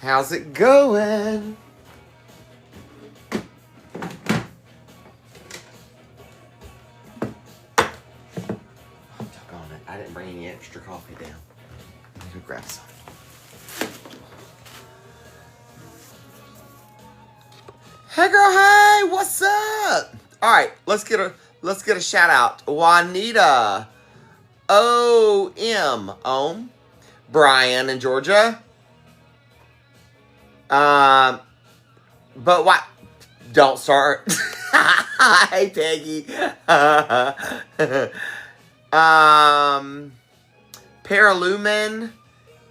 How's it going? Doggone it. I didn't bring any extra coffee down. Let me go grab some. Hey girl, hey, what's up? All right, let's get a shout out. Juanita, Ohm, Brian in Georgia. But what? Don't start. Hey Peggy. Paralumen,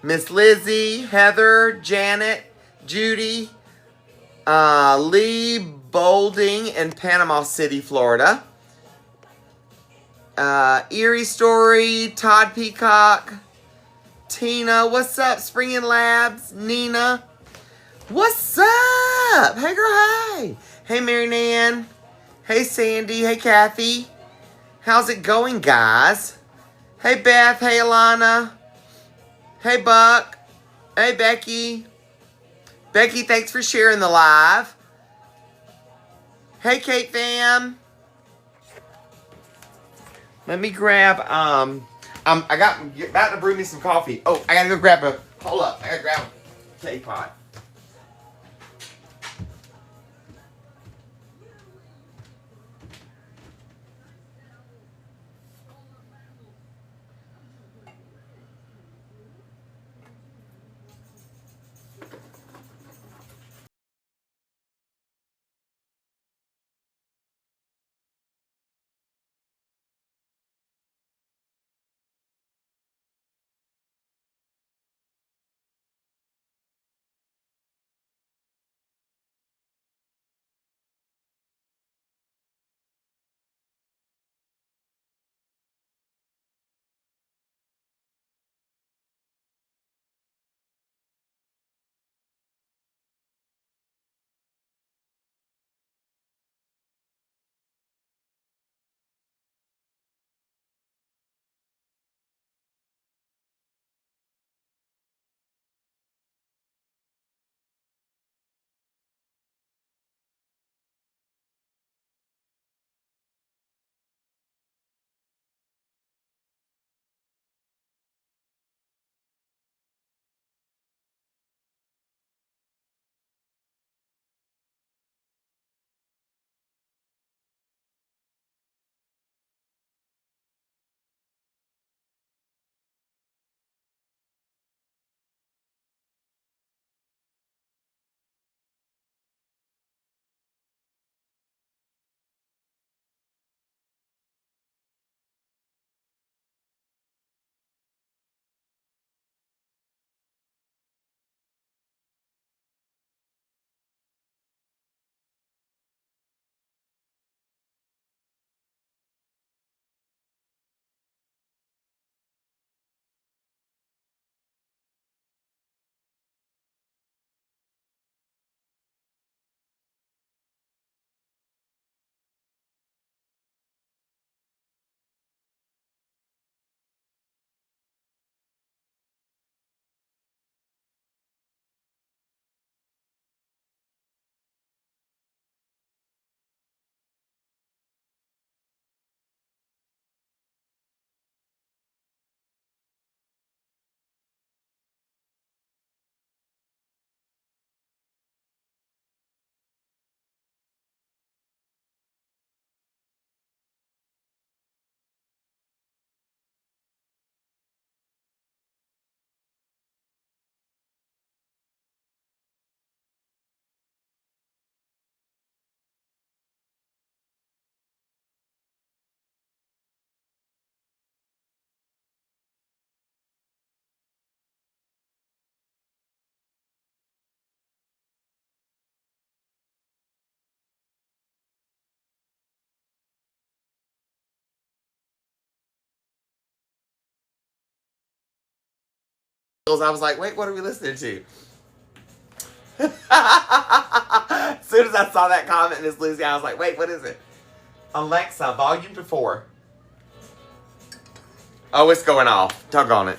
Miss Lizzie, Heather, Janet, Judy, Lee Bolding in Panama City, Florida. Erie Story, Todd Peacock, Tina, what's up? Spring Labs, Nina, what's up? Hey girl, hey. Hey Mary Nan, hey Sandy, hey Kathy. How's it going, guys? Hey Beth, hey Alana, hey Buck, hey Becky. Becky, thanks for sharing the live. Hey Kate fam. Let me grab, I got about to brew me some coffee. Oh, I gotta go grab hold up. I gotta grab a teapot. I was like, wait, what are we listening to? As soon as I saw that comment, Miss Lucy, I was like, wait, what is it? Alexa, volume to 4. Oh, it's going off. Tug on it.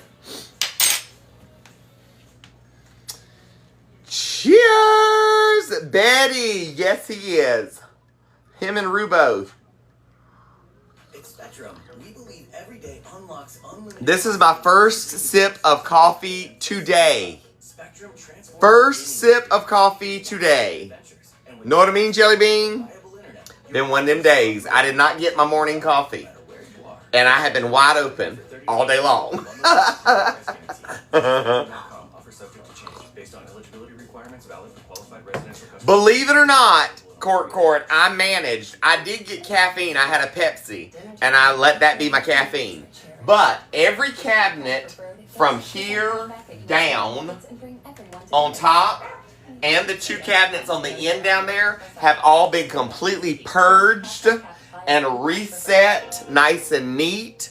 Betty. Yes, he is. Him and Rue both. This is my first sip of coffee today. First sip of coffee today. Know what I mean, Jelly Bean? Been one of them days. I did not get my morning coffee. And I have been wide open all day long. Believe it or not, Court, I managed. I did get caffeine. I had a Pepsi. And I let that be my caffeine. But every cabinet from here down on top and the two cabinets on the end down there have all been completely purged and reset nice and neat.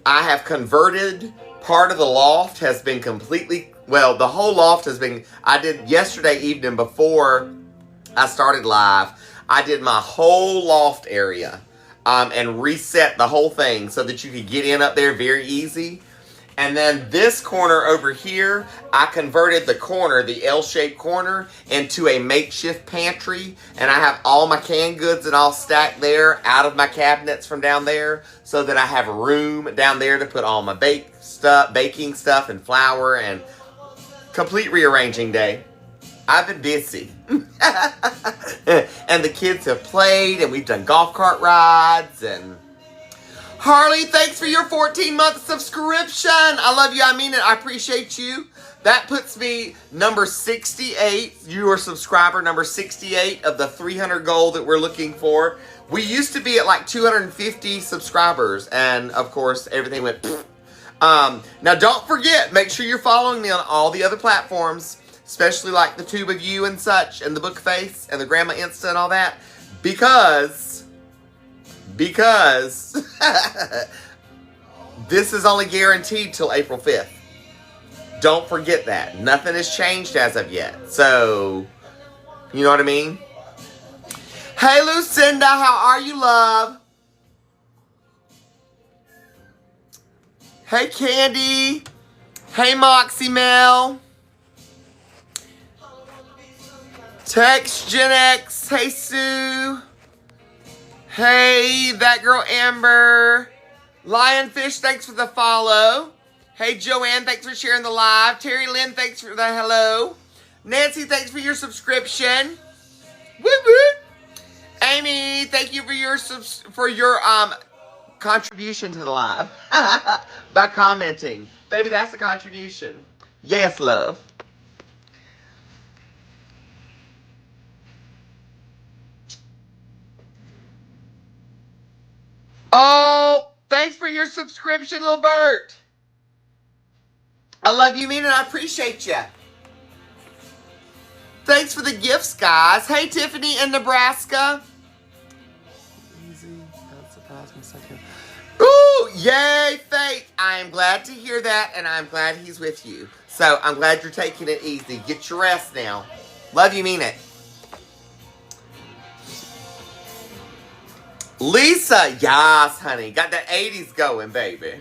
I have converted part of the loft has been completely, well, the whole loft has been, I did yesterday evening before I started live, I did my whole loft area and reset the whole thing so that you could get in up there very easy. And then this corner over here, I converted the corner, the L-shaped corner, into a makeshift pantry. And I have all my canned goods and all stacked there out of my cabinets from down there so that I have room down there to put all my baking stuff and flour and complete rearranging day. I've been busy. And the kids have played and we've done golf cart rides and... Harley, thanks for your 14-month subscription. I love you. I mean it. I appreciate you. That puts me number 68. You are subscriber number 68 of the 300 goal that we're looking for. We used to be at like 250 subscribers. And, of course, everything went... Now, don't forget, make sure you're following me on all the other platforms, especially like the Tube of You and such, and the Book Face, and the Grandma Insta and all that, because this is only guaranteed till April 5th. Don't forget that. Nothing has changed as of yet. So, you know what I mean? Hey, Lucinda, how are you, love? Hey, Candy. Hey, Moxie Mel. Text Gen X. Hey, Sue. Hey, that girl Amber. Lionfish, thanks for the follow. Hey, Joanne, thanks for sharing the live. Terry Lynn, thanks for the hello. Nancy, thanks for your subscription. Woo woo. Amy, thank you for your contribution to the live by commenting. Baby, that's a contribution. Yes, love. Oh, thanks for your subscription, little Bert. I love you, mean, and I appreciate you. Thanks for the gifts, guys. Hey, Tiffany in Nebraska. Easy. That surprised me second. Ooh, yay, Faith. I am glad to hear that, and I'm glad he's with you. So I'm glad you're taking it easy. Get your rest now. Love you, mean it. Lisa, yes, honey. Got the 80s going, baby.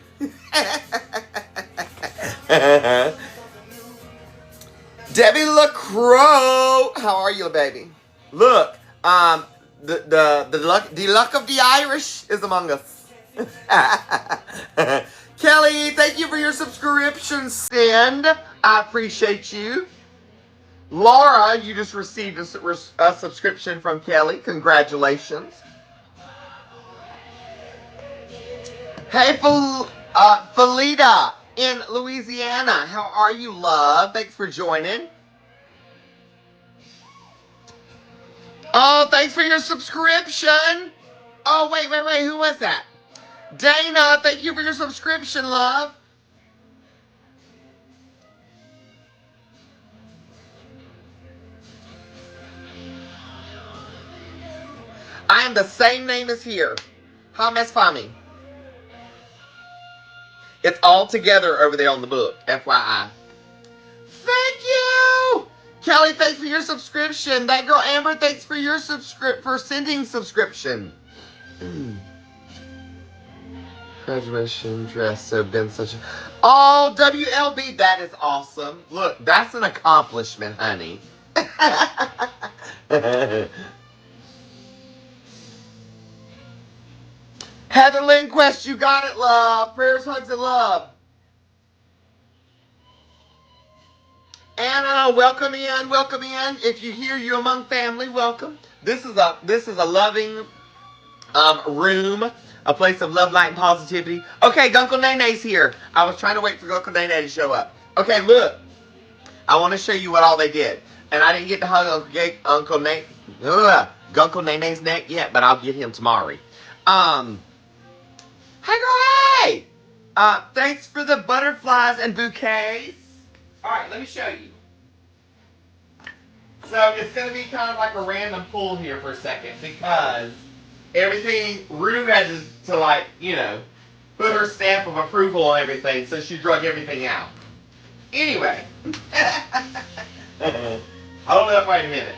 Debbie LaCroix. How are you, baby? Look, the luck of the Irish is among us. Kelly, thank you for your subscription, Send. I appreciate you. Laura, you just received a subscription from Kelly. Congratulations. Hey, Felita in Louisiana. How are you, love? Thanks for joining. Oh, thanks for your subscription. Oh, wait. Who was that? Dana, thank you for your subscription, love. I am the same name as here. Hamas Fami. It's all together over there on the book, FYI. Thank you! Kelly, thanks for your subscription. That girl Amber, thanks for your sending subscription. Graduation dress, so been such a... Oh, WLB, that is awesome. Look, that's an accomplishment, honey. Heather Lindquist, you got it, love. Prayers, hugs, and love. Anna, welcome in, welcome in. If you're here, you're among family, welcome. This is a loving room, a place of love, light, and positivity. Okay, Guncle Nene's here. I was trying to wait for Guncle Nene to show up. Okay, look. I want to show you what all they did. And I didn't get to hug Guncle Nene's neck yet, but I'll get him tomorrow. Hey girl, hey! Thanks for the butterflies and bouquets. Alright, let me show you. So it's going to be kind of like a random pull here for a second because everything, Rue had to like, you know, put her stamp of approval on everything, so she drug everything out. Anyway. Hold up, wait a minute.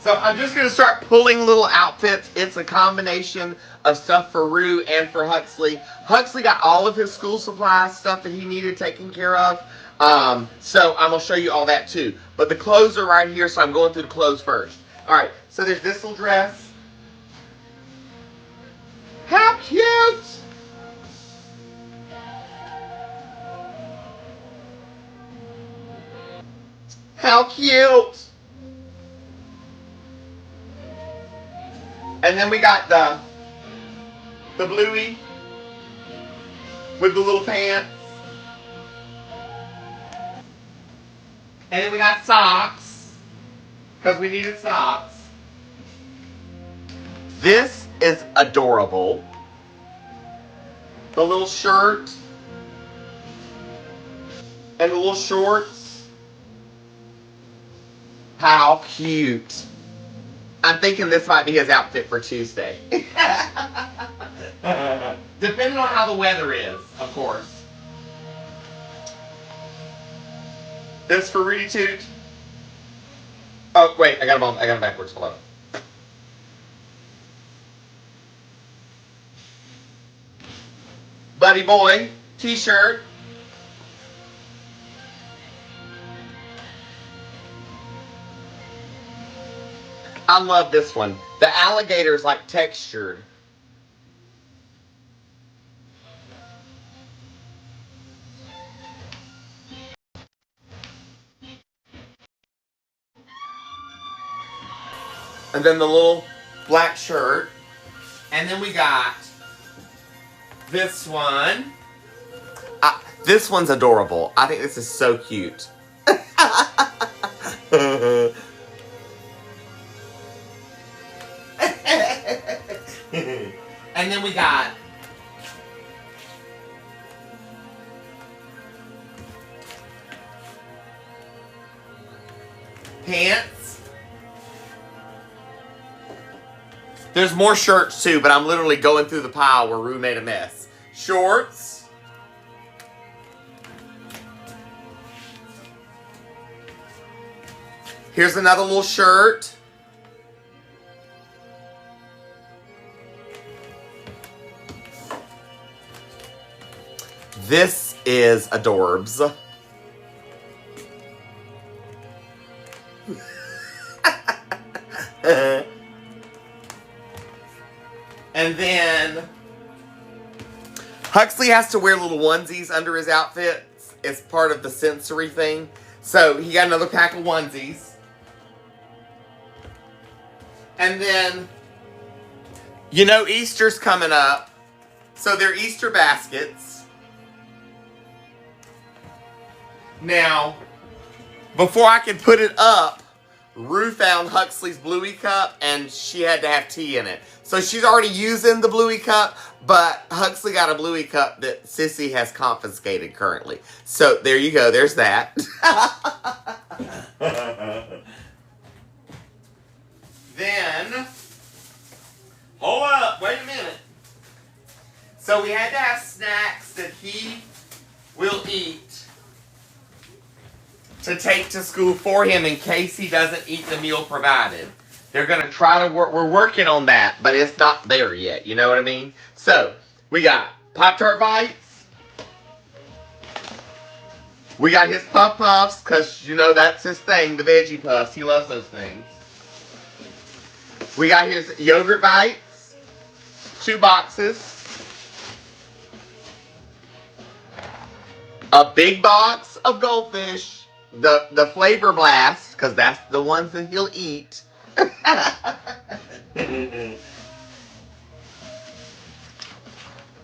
So I'm just going to start pulling little outfits. It's a combination of stuff for Rue and for Huxley. Huxley got all of his school supplies, stuff that he needed taken care of. So I'm going to show you all that too. But the clothes are right here, so I'm going through the clothes first. Alright, so there's this little dress. How cute! How cute! And then we got the bluey with the little pants. And then we got socks, because we needed socks. This is adorable. The little shirt and the little shorts. How cute. I'm thinking this might be his outfit for Tuesday. Depending on how the weather is, of course. This for Rudy Toot. Oh, wait, I got him backwards. Hold on. Buddy Boy t-shirt. I love this one. The alligator's like textured. And then the little black shirt. And then we got this one. This one's adorable. I think this is so cute. And then we got pants. There's more shirts too, but I'm literally going through the pile where Rue made a mess. Shorts. Here's another little shirt. This is adorbs. And then Huxley has to wear little onesies under his outfits as part of the sensory thing. So he got another pack of onesies. And then, you know, Easter's coming up. So they're Easter baskets. Now, before I could put it up, Rue found Huxley's Bluey cup and she had to have tea in it. So she's already using the Bluey cup, but Huxley got a Bluey cup that Sissy has confiscated currently. So there you go, there's that. Then, hold up, wait a minute. So we had to have snacks that he will eat to take to school for him in case he doesn't eat the meal provided. They're going to try to work, we're working on that, but it's not there yet, you know what I mean? So, we got Pop-Tart Bites, We got his Puff Puffs, because, you know, that's his thing, the Veggie Puffs. He loves those things. We got his Yogurt Bites, 2 boxes. A big box of Goldfish, the Flavor Blast, because that's the ones that he'll eat.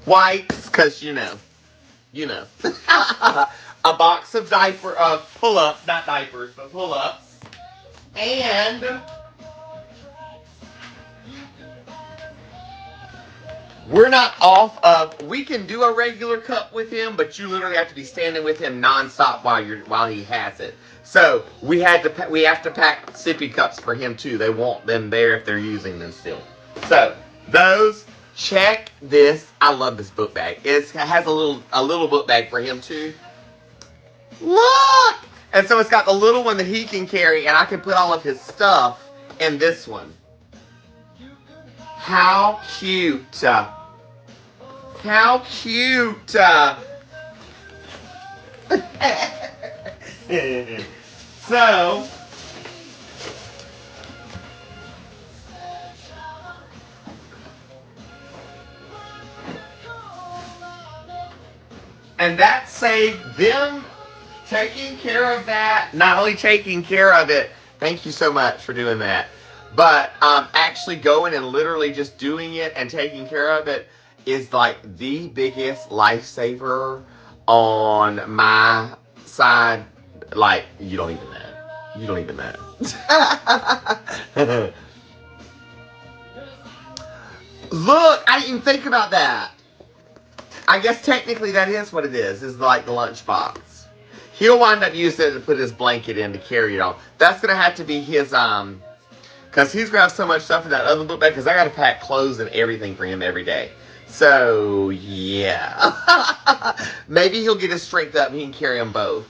Wipes, because, you know. A box of pull-ups, not diapers, but pull-ups. And we're not off of, we can do a regular cup with him, but you literally have to be standing with him nonstop while he has it. So we have to pack sippy cups for him too. They want them there if they're using them still. So those, check this. I love this book bag. It has a little book bag for him too. Look! And so it's got the little one that he can carry, and I can put all of his stuff in this one. How cute. How cute. So, and that saved them taking care of that. Not only taking care of it, thank you so much for doing that, but actually going and literally just doing it and taking care of it is like the biggest lifesaver on my side. Like, you don't even know. You don't even know. Look, I didn't even think about that. I guess technically that is what it is like the lunchbox. He'll wind up using it to put his blanket in to carry it on. That's going to have to be his, because he's going to have so much stuff in that other book bag, because I got to pack clothes and everything for him every day. So, yeah. Maybe he'll get his strength up and he can carry them both.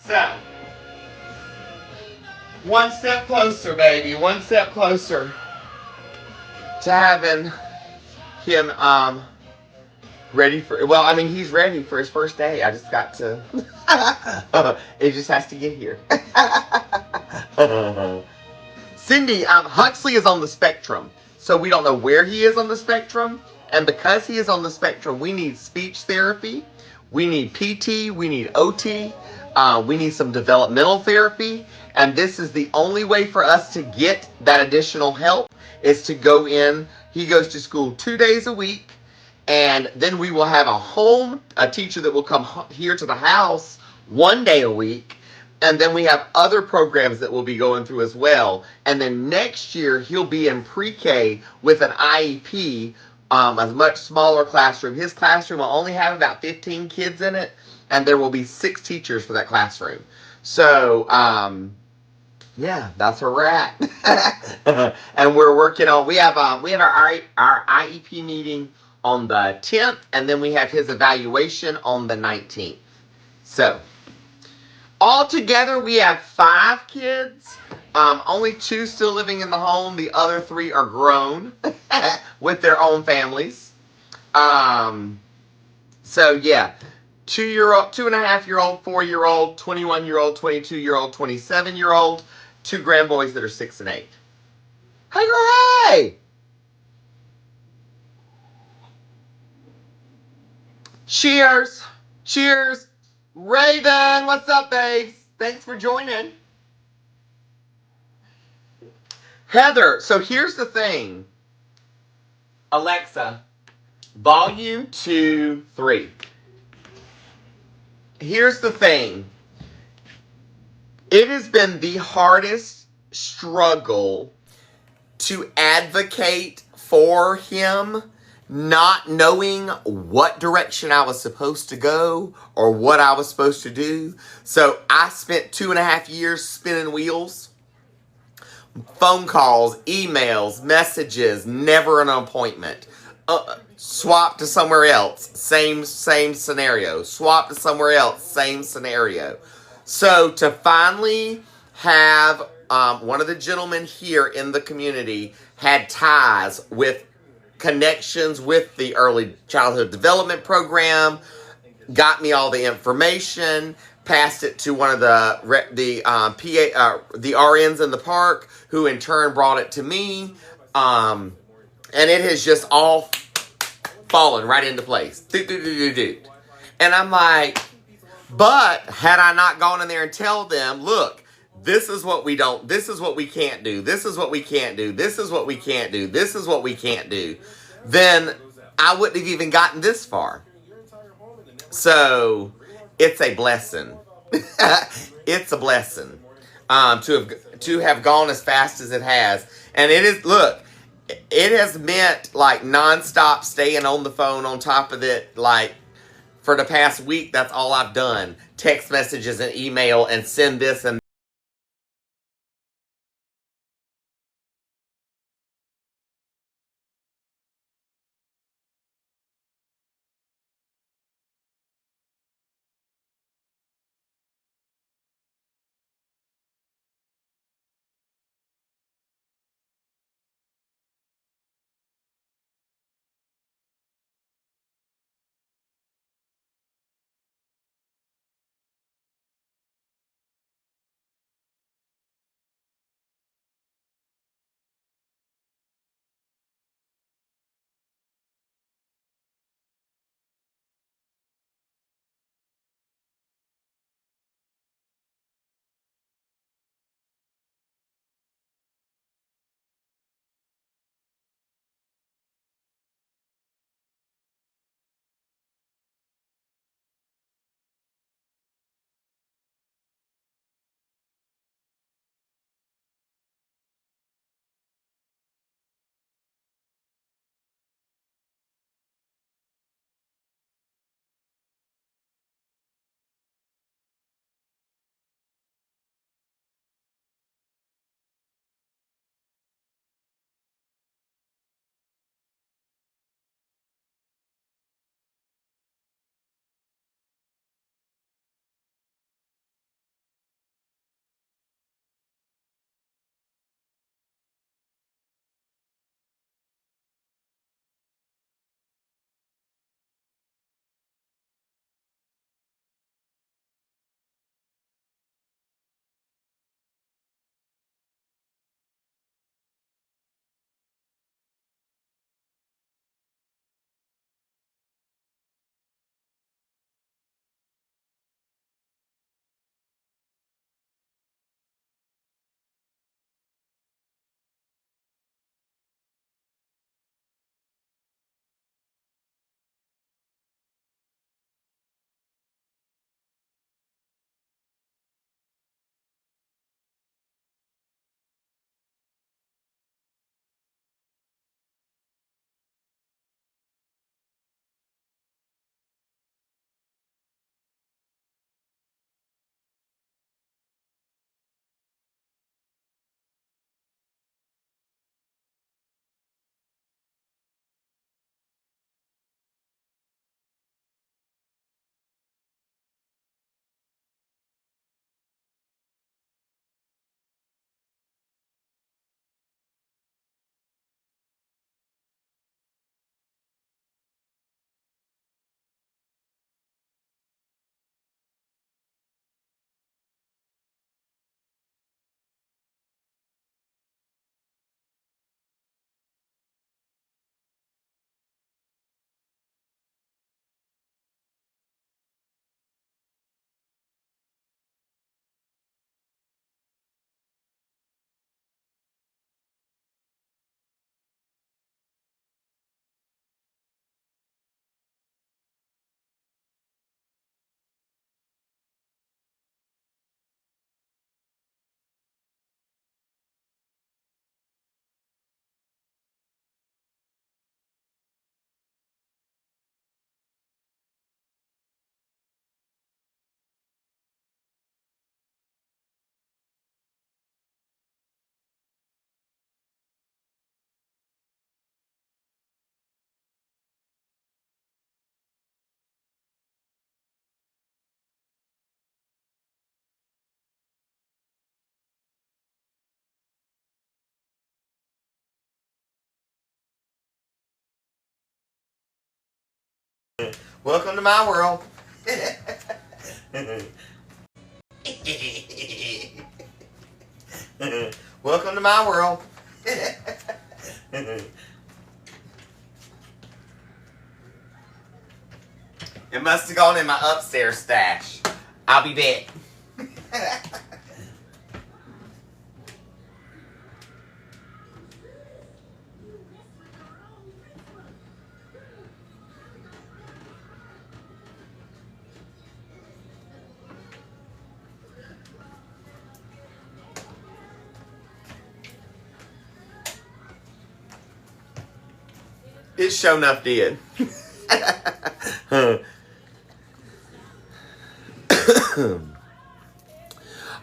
So, one step closer, baby. One step closer to having him ready for, well, I mean, he's ready for his first day. I just got to, it just has to get here. Cindy, Huxley is on the spectrum, so we don't know where he is on the spectrum. And because he is on the spectrum, we need speech therapy, we need PT, we need OT, we need some developmental therapy. And this is the only way for us to get that additional help is to go in. He goes to school 2 days a week. And then we will have a teacher that will come here to the house 1 day a week. And then we have other programs that we'll be going through as well. And then next year, he'll be in pre-K with an IEP, a much smaller classroom. His classroom will only have about 15 kids in it. And there will be 6 teachers for that classroom. So, yeah, that's where we're at. And we're working on, we have our IEP meeting on the 10th, and then we have his evaluation on the 19th. So, altogether, we have 5 kids. Only 2 still living in the home. The other 3 are grown with their own families. So, yeah. 2-year-old, 2.5-year-old, 4-year-old, 21-year-old, 22-year-old, 27-year-old. 2 grandboys that are 6 and 8. Hey, girl, hey! Cheers! Cheers! Raven, what's up, babes? Thanks for joining. Heather, so here's the thing. Alexa, volume 2, 3. Here's the thing. It has been the hardest struggle to advocate for him, not knowing what direction I was supposed to go or what I was supposed to do. So I spent 2.5 years spinning wheels. Phone calls, emails, messages, never an appointment. Swap to somewhere else. Same scenario. Swap to somewhere else. Same scenario. So to finally have one of the gentlemen here in the community had ties with connections with the early childhood development program, got me all the information, passed it to one of the RNs in the park, who in turn brought it to me, and it has just all fallen right into place. And I'm like, but had I not gone in there and tell them, look, this is what we don't, this is what we can't do, this is what we can't do, this is what we can't do, this is what we can't do, then I wouldn't have even gotten this far. So it's a blessing. It's a blessing to have gone as fast as it has, and it is. Look, it has meant like nonstop staying on the phone on top of it. Like for the past week, that's all I've done: text messages and email, and send this and Welcome to my world. Welcome to my world. It must have gone in my upstairs stash. I'll be back. It sure enough did.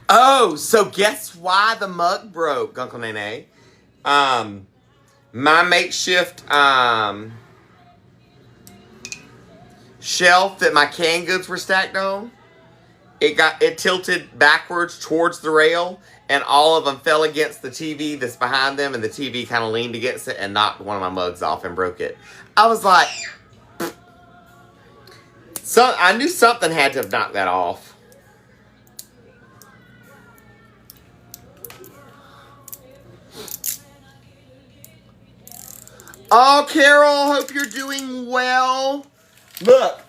Oh, so guess why the mug broke, Uncle Nene? My makeshift shelf that my canned goods were stacked on, it tilted backwards towards the rail, and all of them fell against the TV that's behind them, and the TV kind of leaned against it and knocked one of my mugs off and broke it. I was like, I knew something had to have knocked that off. Oh, Carol, hope you're doing well. Look,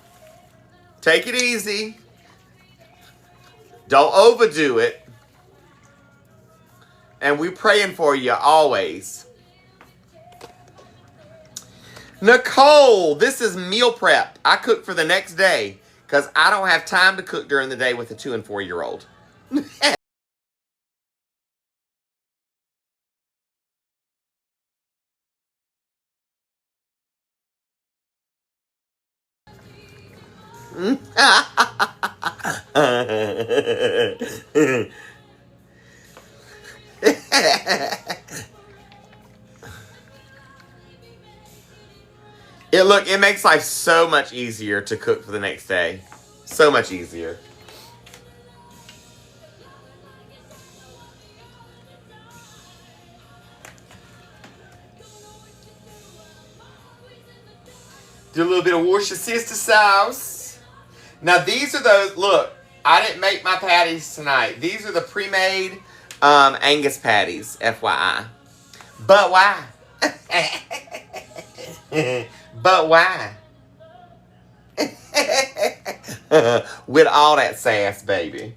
take it easy. Don't overdo it. And we're praying for you always. Nicole, this is meal prep. I cook for the next day because I don't have time to cook during the day with a 2- and 4-year-old. It makes life so much easier to cook for the next day. So much easier. Do a little bit of Worcestershire sauce. Now these are those, look, I didn't make my patties tonight. These are the pre-made Angus patties, FYI. But why? But why? With all that sass, baby.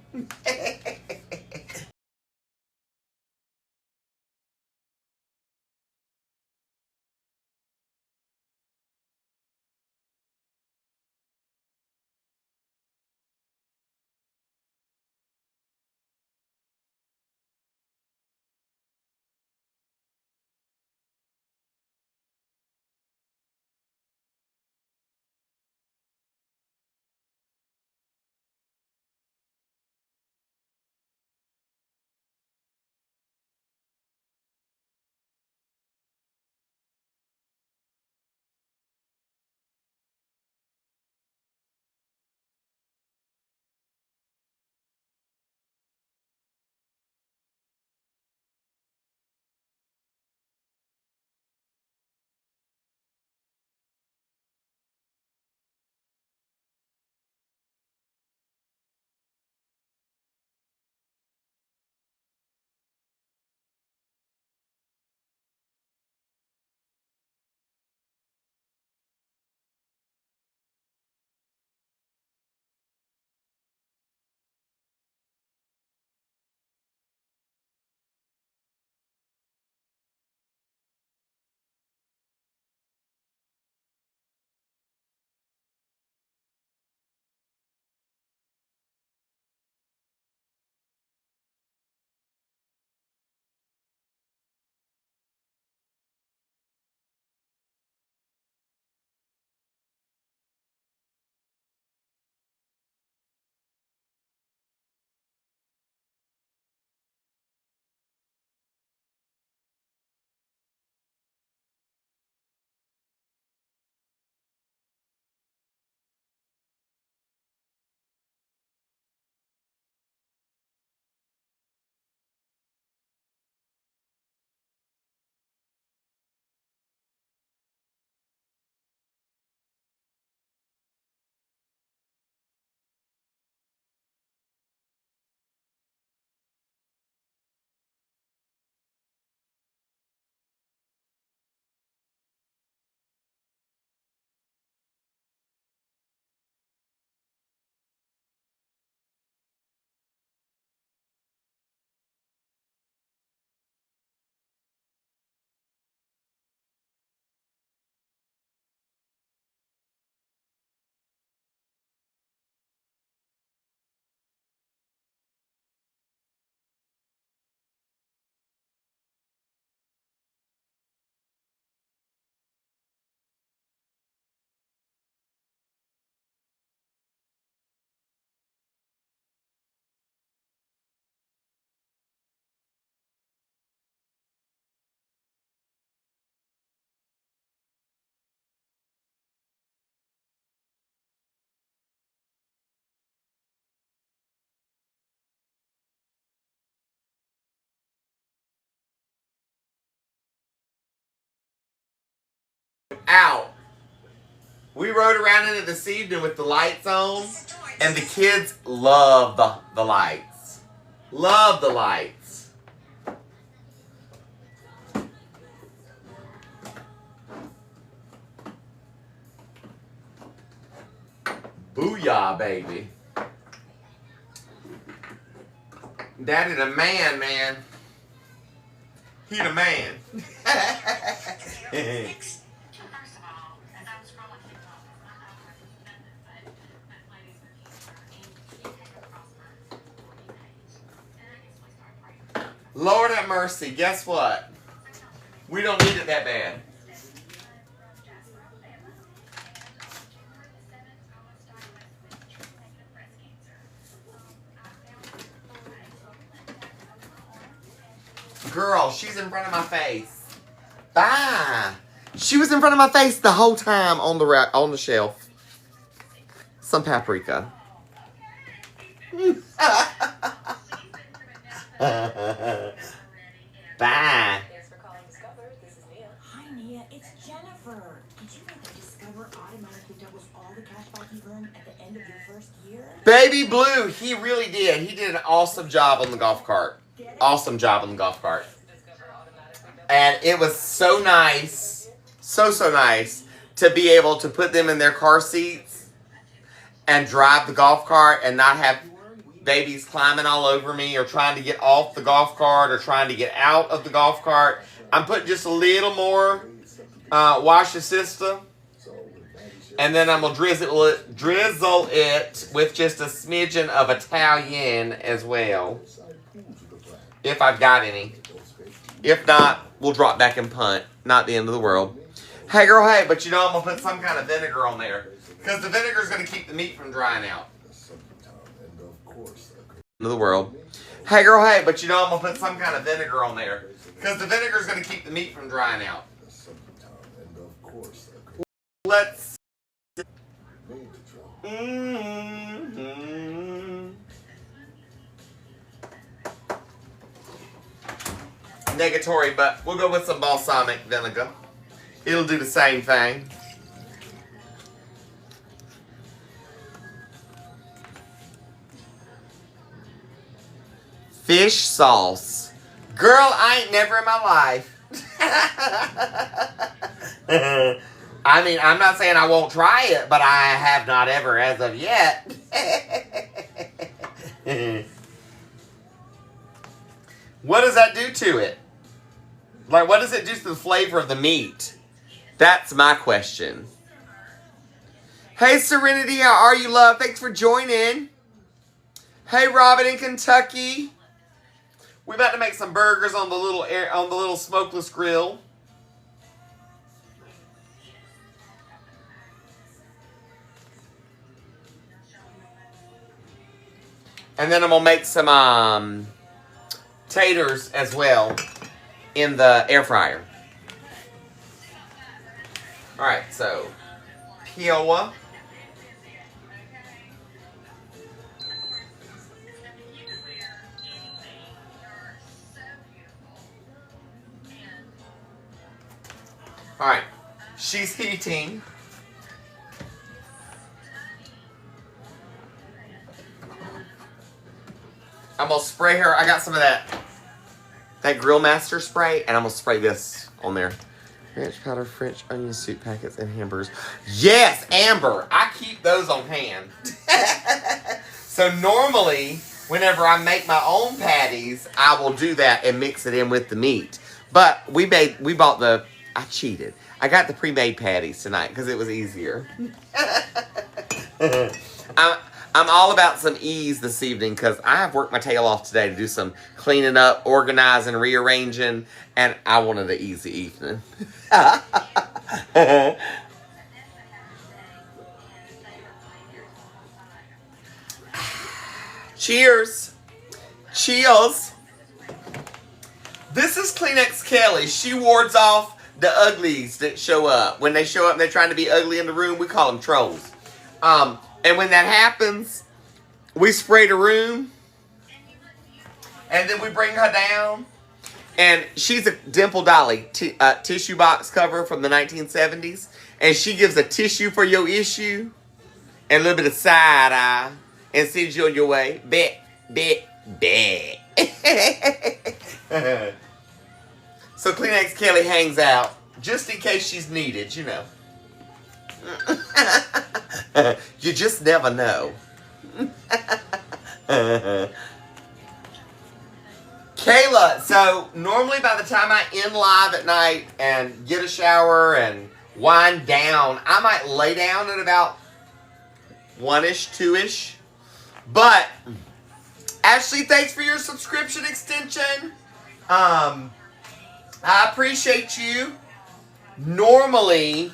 out. We rode around in it this evening with the lights on, and the kids love the lights. Love the lights. Booyah, baby. Daddy the man. He the man. Lord have mercy. Guess what? We don't need it that bad. Girl, she's in front of my face. Bye. She was in front of my face the whole time on the shelf. Some paprika. Bye. Thanks for calling Discover. This is Nia. Hi, Nia. It's Jennifer. Did you know that Discover automatically doubles all the cash back you earn at the end of your first year? Baby Blue, he really did. He did an awesome job on the golf cart. Awesome job on the golf cart. And it was so nice, so nice to be able to put them in their car seats and drive the golf cart and not have babies climbing all over me or trying to get off the golf cart or trying to get out of the golf cart. I'm putting just a little more wash assista, and then I'm going to drizzle it with just a smidgen of Italian as well, if I've got any. If not, we'll drop back and punt. Not the end of the world. Hey, girl, hey, but you know I'm going to put some kind of vinegar on there because the vinegar is going to keep the meat from drying out. End of the world. Hey, girl, hey, but you know I'm going to put some kind of vinegar on there because the vinegar is going to keep the meat from drying out. Let's... Negatory, but we'll go with some balsamic vinegar. It'll do the same thing. Fish sauce. Girl, I ain't never in my life. I mean, I'm not saying I won't try it, but I have not ever as of yet. What does that do to it? Like, what does it do to the flavor of the meat? That's my question. Hey, Serenity, how are you, love? Thanks for joining. Hey, Robin in Kentucky. We're about to make some burgers on the little smokeless grill. And then I'm gonna make some taters as well in the air fryer. All right, so Piowa. All right, she's heating. I'm going to spray her. I got some of that Grill Master spray, and I'm going to spray this on there. Ranch powder, French onion soup packets, and hamburgers. Yes, Amber. I keep those on hand. So normally, whenever I make my own patties, I will do that and mix it in with the meat. But I cheated. I got the pre-made patties tonight because it was easier. I'm all about some ease this evening because I have worked my tail off today to do some cleaning up, organizing, rearranging, and I wanted an easy evening. Cheers. Cheers. This is Kleenex Kelly. She wards off the uglies that show up. When they show up and they're trying to be ugly in the room, we call them trolls. And when that happens, we spray the room, and then we bring her down. And she's a Dimple Dolly tissue box cover from the 1970s. And she gives a tissue for your issue and a little bit of side eye and sends you on your way. Bet, bet, bet. So Kleenex Kelly hangs out just in case she's needed, you know. You just never know. Kayla, so normally by the time I end live at night and get a shower and wind down, I might lay down at about 1-ish, 2-ish. But Ashley, thanks for your subscription extension. I appreciate you. Normally,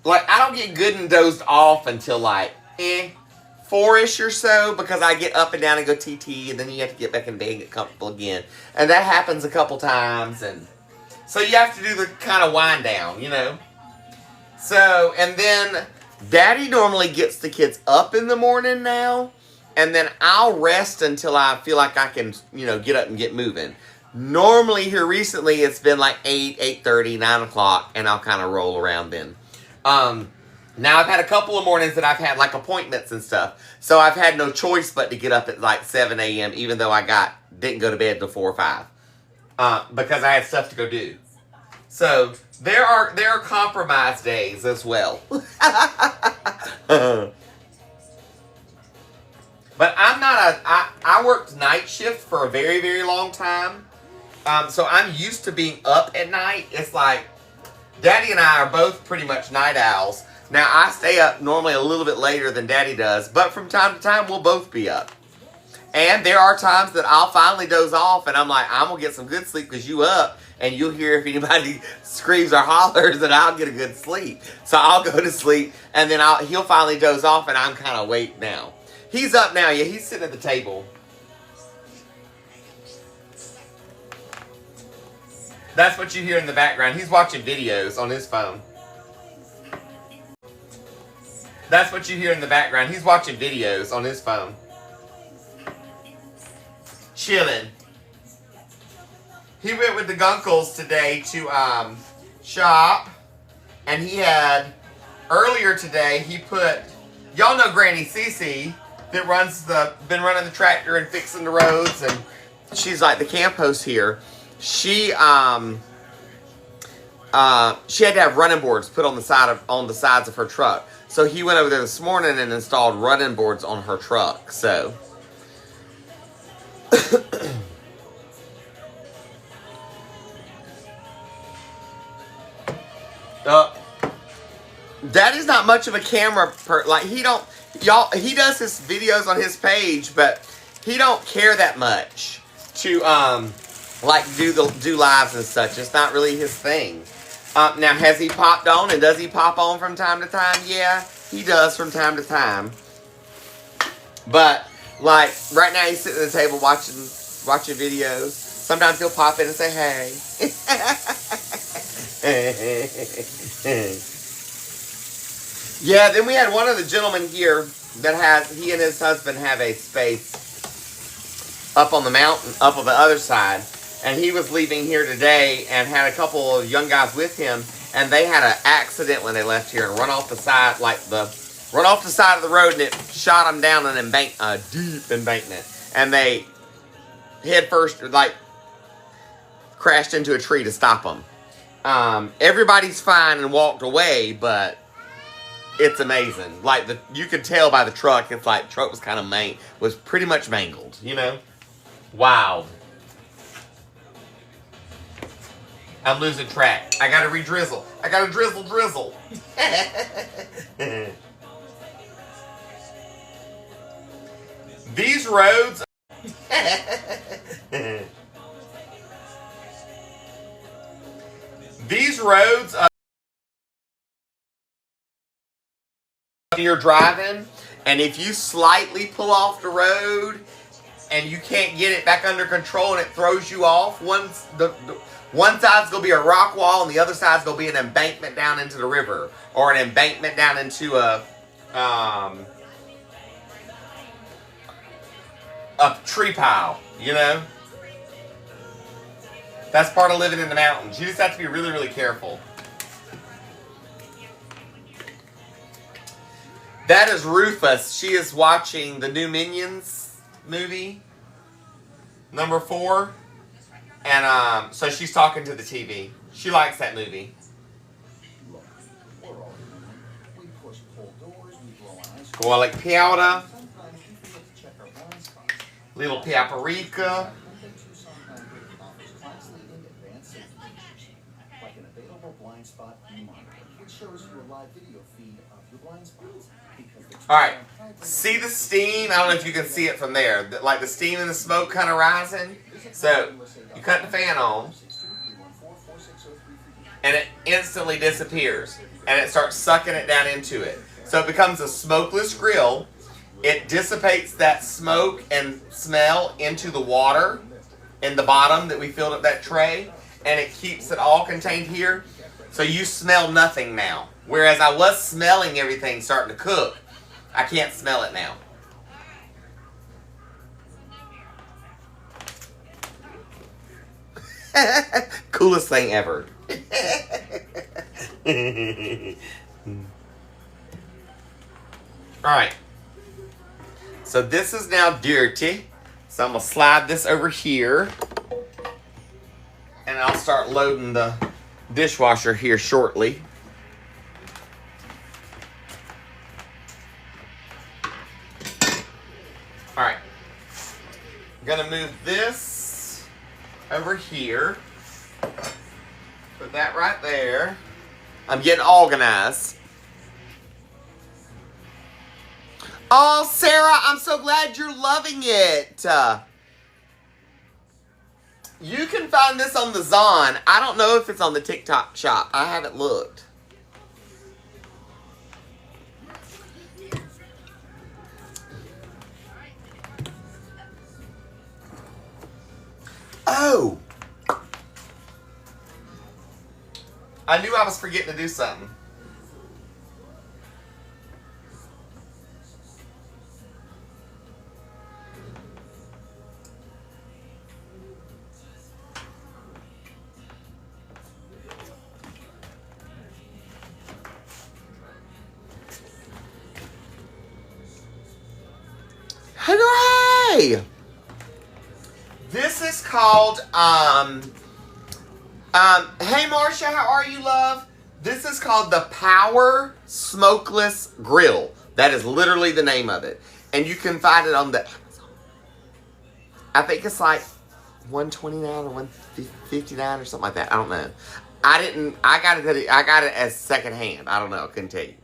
like, I don't get good and dozed off until like 4-ish or so, because I get up and down and go TT, and then you have to get back in bed and get comfortable again. And that happens a couple times, and so you have to do the kind of wind down, you know. So, and then Daddy normally gets the kids up in the morning now, and then I'll rest until I feel like I can, you know, get up and get moving. Normally here recently it's been like 8, 8:30, 9 o'clock, and I'll kind of roll around then. Now I've had a couple of mornings that I've had like appointments and stuff, so I've had no choice but to get up at like 7 a.m. even though I didn't go to bed till 4 or 5, because I had stuff to go do. So there are compromise days as well. But I'm not I worked night shift for a very, very long time, so I'm used to being up at night. It's like Daddy and I are both pretty much night owls. Now, I stay up normally a little bit later than Daddy does, but from time to time, we'll both be up. And there are times that I'll finally doze off, and I'm like, I'm going to get some good sleep because you up, and you'll hear if anybody screams or hollers, and I'll get a good sleep. So I'll go to sleep, and then he'll finally doze off, and I'm kind of awake now. He's up now. Yeah, he's sitting at the table. That's what you hear in the background. He's watching videos on his phone. That's what you hear in the background. He's watching videos on his phone. Chilling. He went with the Gunkles today to shop. And he had, earlier today, he put, y'all know Granny Cece that been running the tractor and fixing the roads. And she's like the camp host here. She had to have running boards put on the sides of her truck. So he went over there this morning and installed running boards on her truck. So Daddy's not much of a camera like he does his videos on his page, but he don't care that much to like do lives and such. It's not really his thing. Now, has he popped on, and does he pop on from time to time? Yeah, he does from time to time. But, like, right now he's sitting at the table watching videos. Sometimes he'll pop in and say, hey. Yeah, then we had one of the gentlemen here that he and his husband have a space up on the mountain, up on the other side. And he was leaving here today and had a couple of young guys with him, and they had an accident when they left here and run off the side of the road, and it shot them down a deep embankment, and they head first like crashed into a tree to stop them. Everybody's fine and walked away, but it's amazing. Like you could tell by the truck, it's like the truck was kind of was pretty much mangled, you know. Wow. I'm losing track. I gotta re-drizzle. I gotta drizzle. These roads... These roads... You're driving, and if you slightly pull off the road, and you can't get it back under control, and it throws you off, one side's going to be a rock wall, and the other side's going to be an embankment down into the river. Or an embankment down into a tree pile, you know? That's part of living in the mountains. You just have to be really, really careful. That is Rufus. She is watching the new Minions movie, number 4. And so she's talking to the TV. She likes that movie. Look, we're all human. We push pull doors, we blow on ice cream. Garlic powder, Sometimes we forget to check our blind spots. little paprika. Sometimes offers class-leading advanced safety features, like an available blind spot monitor, which shows you a live video feed of your blind spots. All right, see the steam? I don't know if you can see it from there. Like the steam and the smoke kind of rising. So you cut the fan on, and it instantly disappears, and it starts sucking it down into it. So it becomes a smokeless grill. It dissipates that smoke and smell into the water in the bottom that we filled up that tray, and it keeps it all contained here. So you smell nothing now. Whereas I was smelling everything starting to cook, I can't smell it now. Coolest thing ever. Alright. So this is now dirty. So I'm going to slide this over here. And I'll start loading the dishwasher here shortly. Alright. I'm going to move this over here. Put that right there. I'm getting organized. Oh, Sarah, I'm so glad you're loving it. You can find this on the Zon. I don't know if it's on the TikTok shop. I haven't looked. Oh. I knew I was forgetting to do something. Hey! This is called, hey Marcia, how are you, love? This is called the Power Smokeless Grill. That is literally the name of it. And you can find it on the Amazon. I think it's like $129 or $159 or something like that. I don't know. I got it as secondhand. I don't know. I couldn't tell you.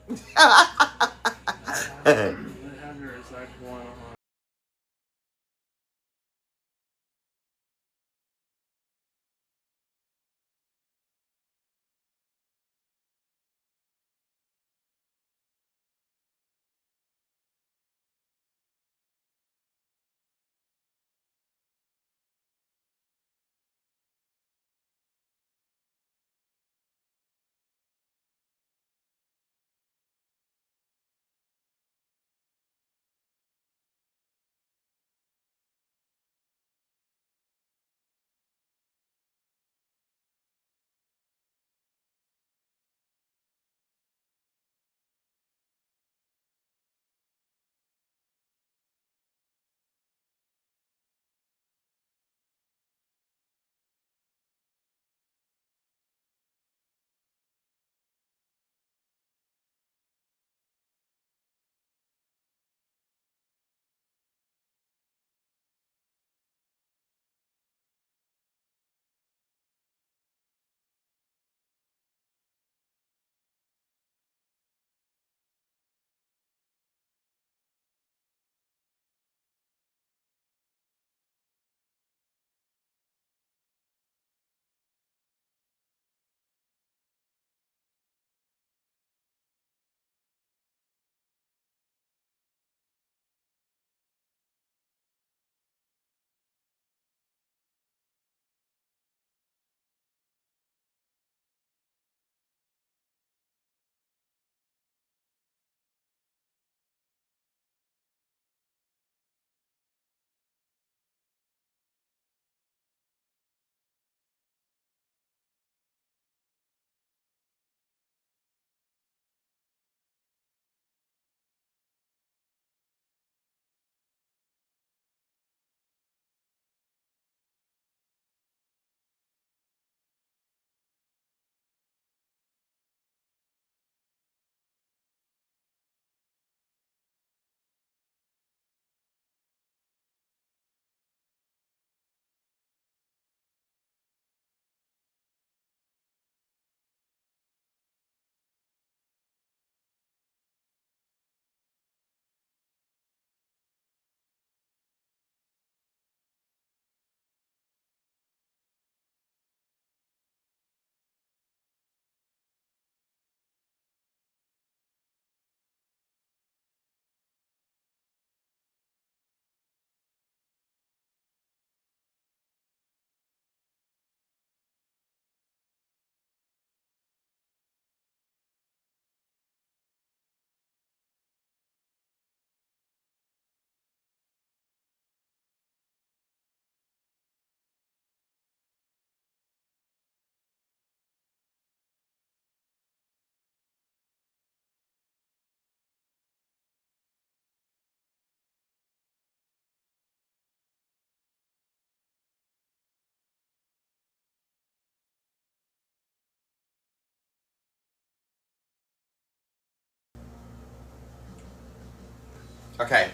Okay.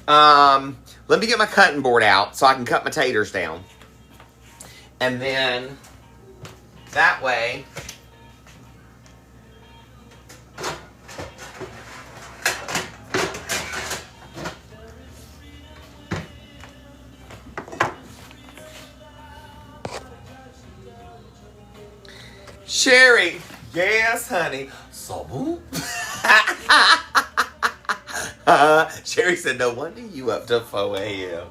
Let me get my cutting board out so I can cut my taters down. And then that way Sherry, yes, honey. So, Sherry said, no wonder you up to 4 a.m.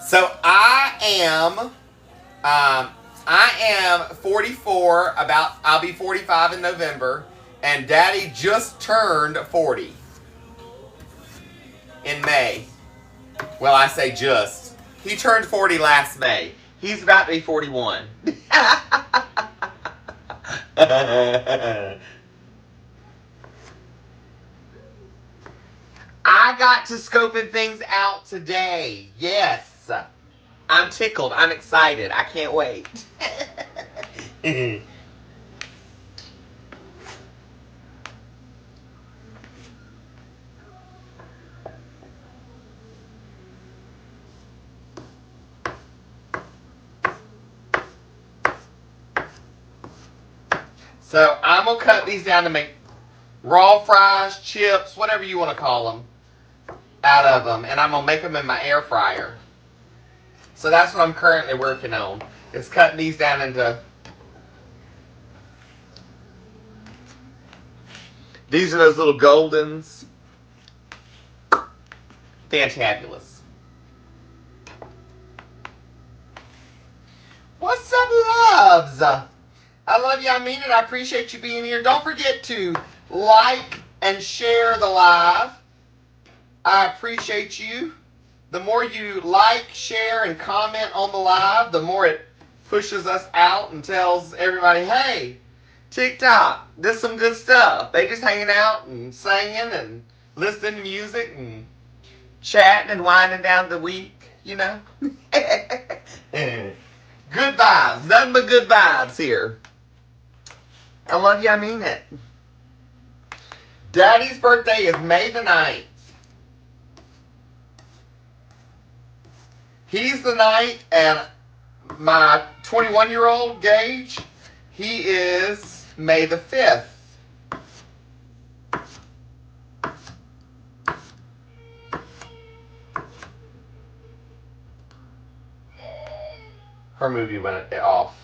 So I am 44, I'll be 45 in November, and Daddy just turned 40 in May. Well, I say just. He turned 40 last May. He's about to be 41. I got to scoping things out today. Yes. I'm tickled. I'm excited. I can't wait. So I'm going to cut these down to make raw fries, chips, whatever you want to call them, out of them. And I'm going to make them in my air fryer. So that's what I'm currently working on, is cutting these down into... These are those little Goldens. Fantabulous. What's up, loves? I love you. I mean it. I appreciate you being here. Don't forget to like and share the live. I appreciate you. The more you like, share, and comment on the live, the more it pushes us out and tells everybody, hey, TikTok, this is some good stuff. They just hanging out and singing and listening to music and chatting and winding down the week, you know. Good vibes. Nothing but good vibes here. I love you. I mean it. Daddy's birthday is May the 9th. He's the 9th, and my 21-year-old Gage, he is May the 5th. Her movie went off.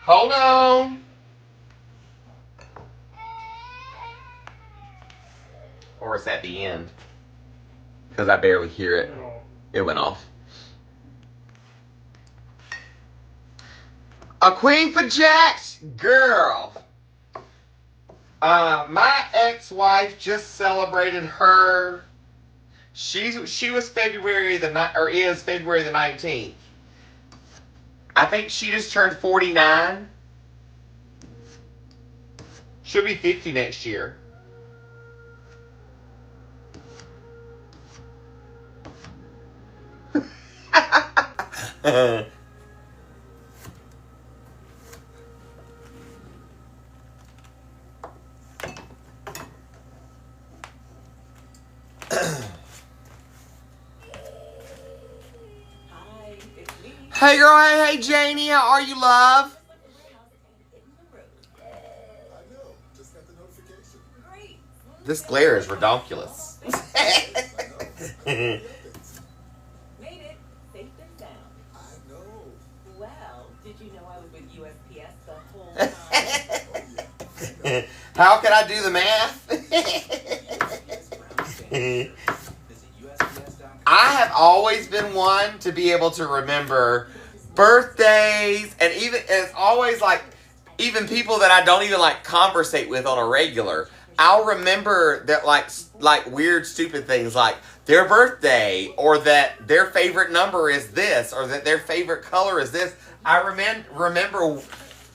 Hold on. Or it's at the end. Because I barely hear it. It went off. A queen for Jax, girl. My ex-wife just celebrated her. She was February is February the 19th. I think she just turned 49. She'll be 50 next year. Hey girl, hey Janie, how are you, love? This glare is redonkulous. Made it safe and sound. I know. Well, did you know I was with USPS the whole time? How can I do the math? I have always been one to be able to remember birthdays, and even it's always like even people that I don't even like conversate with on a regular. I'll remember that like weird stupid things like their birthday, or that their favorite number is this, or that their favorite color is this. I remember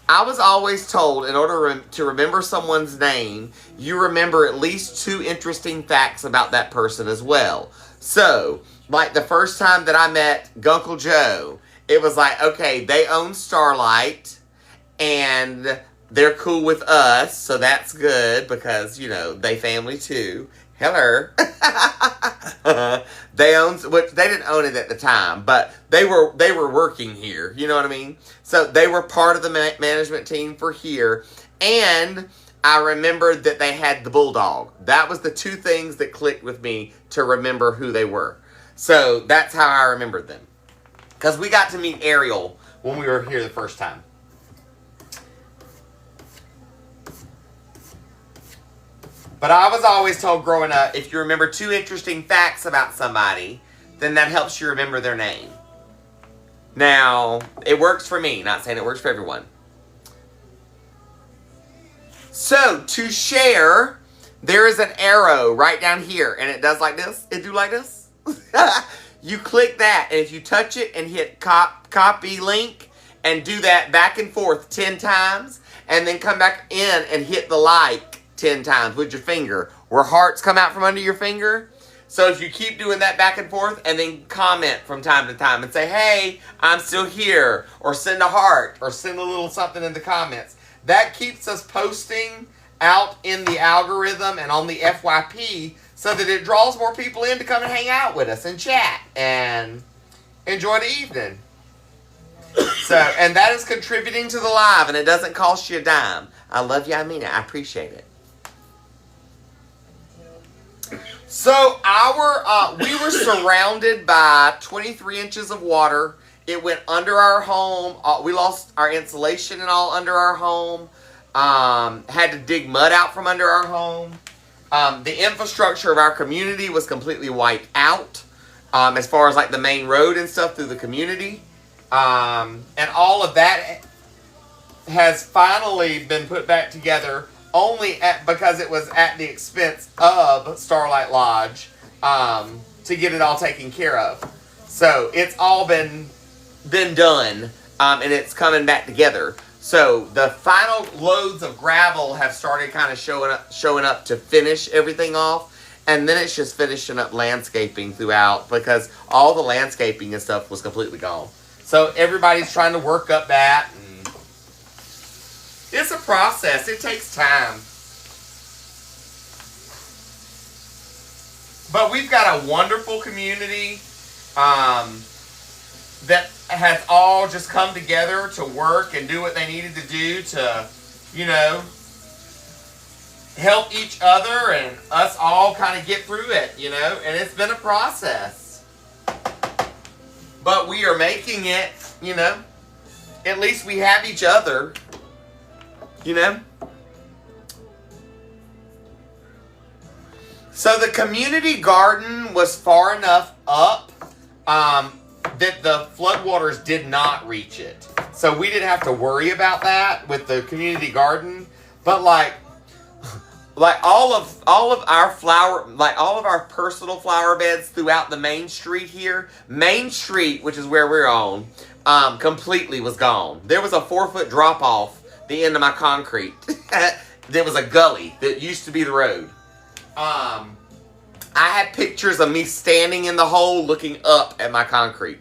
I was always told in order to remember someone's name, you remember at least 2 interesting facts about that person as well. So, like the first time that I met Gunkle Joe, it was like, okay, they own Starlight and they're cool with us, so that's good because, you know, they family too. Hello. They own, which they didn't own it at the time, but they were working here. You know what I mean? So they were part of the management team for here, and I remembered that they had the bulldog. That was the two things that clicked with me to remember who they were. So that's how I remembered them, because we got to meet Ariel when we were here the first time. But I was always told growing up, if you remember 2 interesting facts about somebody, then that helps you remember their name. Now, it works for me, not saying it works for everyone. So, to share, there is an arrow right down here, and it does like this. It do like this. You click that, and if you touch it and hit copy link, and do that back and forth 10 times, and then come back in and hit the like 10 times with your finger, where hearts come out from under your finger. So if you keep doing that back and forth, and then comment from time to time and say, hey, I'm still here, or send a heart, or send a little something in the comments, that keeps us posting out in the algorithm and on the FYP, so that it draws more people in to come and hang out with us and chat and enjoy the evening. So, and that is contributing to the live, and it doesn't cost you a dime. I love you, I mean it, I appreciate it. So we were surrounded by 23 inches of water. It went under our home. We lost our insulation and all under our home. Had to dig mud out from under our home. The infrastructure of our community was completely wiped out. As far as like the main road and stuff through the community. And all of that has finally been put back together, only because it was at the expense of Starlight Lodge to get it all taken care of. So it's all been done, and it's coming back together. So the final loads of gravel have started kind of showing up to finish everything off, and then it's just finishing up landscaping throughout, because all the landscaping and stuff was completely gone. So everybody's trying to work up that. It's a process. It takes time. But we've got a wonderful community that has all just come together to work and do what they needed to do to, you know, help each other and us all kind of get through it, you know. And it's been a process. But we are making it, you know. At least we have each other. You know? So the community garden was far enough up that the floodwaters did not reach it. So we didn't have to worry about that with the community garden. But like all of our all of our personal flower beds throughout the main street here, Main Street, which is where we're on, completely was gone. There was a 4-foot drop off the end of my concrete. There was a gully that used to be the road. I had pictures of me standing in the hole looking up at my concrete.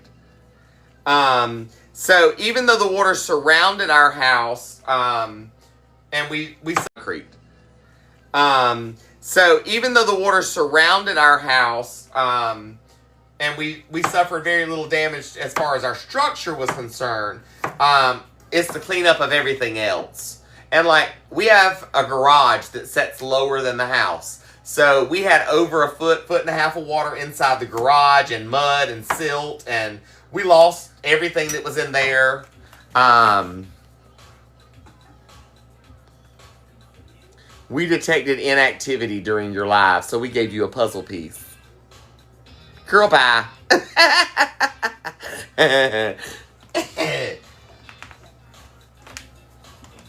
So even though the water surrounded our house, and we concrete. So even though the water surrounded our house, and we suffered very little damage as far as our structure was concerned, it's the cleanup of everything else. And like, we have a garage that sets lower than the house. So we had over a foot and a half of water inside the garage, and mud and silt, and we lost everything that was in there. We detected inactivity during your live, so we gave you a puzzle piece. Girl, bye.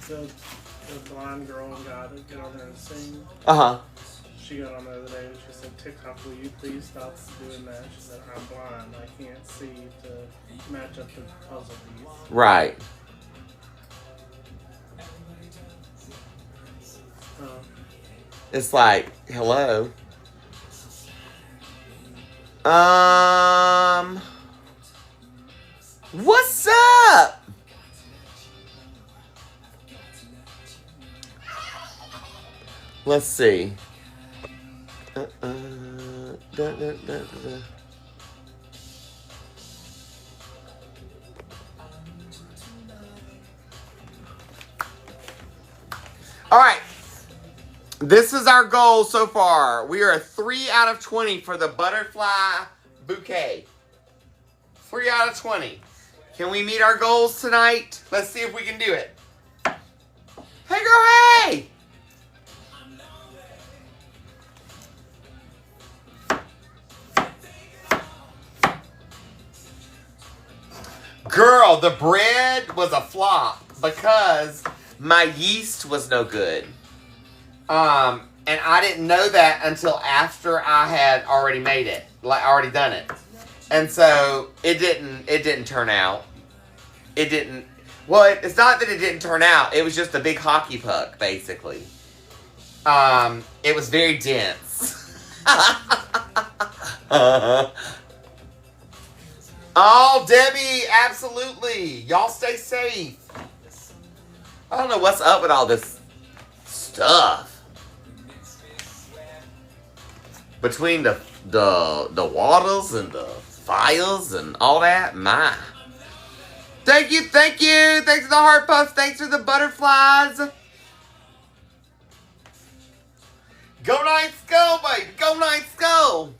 The blonde girl got to get on there and sing. Uh-huh. She got on the other day and she said, TikTok, will you please stop doing that? She said, I'm blind. I can't see to match up the puzzle piece. Right. It's like, hello. What's up? Let's see. Da, da, da, da. All right. This is our goal so far. We are 3 out of 20 for the butterfly bouquet. 3 out of 20. Can we meet our goals tonight? Let's see if we can do it. Hey, girl, hey! Girl, the bread was a flop because my yeast was no good. And I didn't know that until after I had already made it, like already done it. And so it didn't turn out. It didn't. Well, it's not that it didn't turn out. It was just a big hockey puck, basically. It was very dense. Oh, Debbie, absolutely. Y'all stay safe. I don't know what's up with all this stuff. Between the waters and the fires and all that, my. Thank you. Thanks for the heart puffs. Thanks for the butterflies. Go Knights, go, baby. Go Knights, go.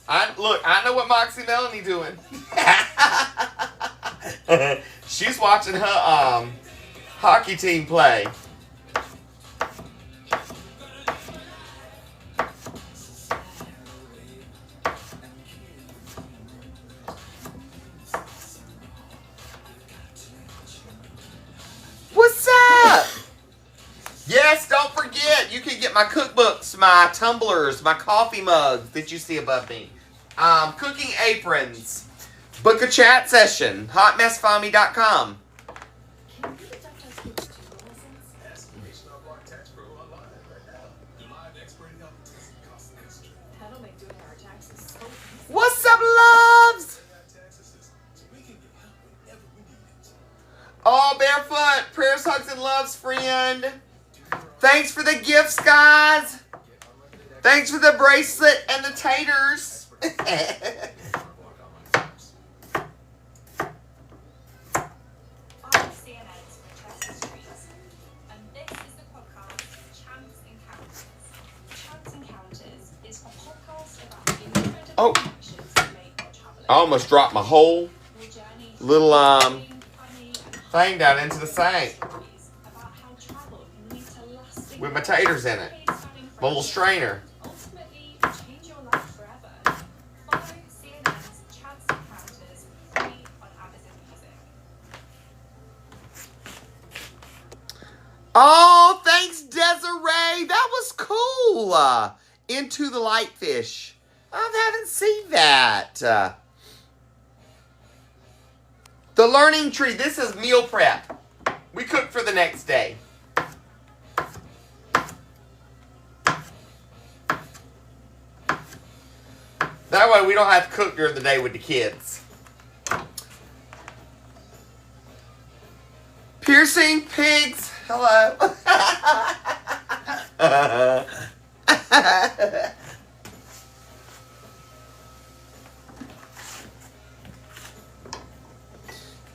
I know what Moxie Melanie doing. She's watching her hockey team play. What's up? Yes, don't forget, you can get my cookbooks, my tumblers, my coffee mugs that you see above me. Cooking aprons. Book a chat session. hotmessfami.com. What's up, loves? Oh, Barefoot. Prayers, hugs, and loves, friend. Thanks for the gifts, guys. Thanks for the bracelet and the taters. Oh, I almost dropped my whole little thing down into the sink with my taters in it. My little strainer. Oh, thanks, Desiree. That was cool. Into the Light Fish. I haven't seen that. The Learning Tree. This is meal prep. We cook for the next day. That way we don't have to cook during the day with the kids. Piercing pigs. Hello.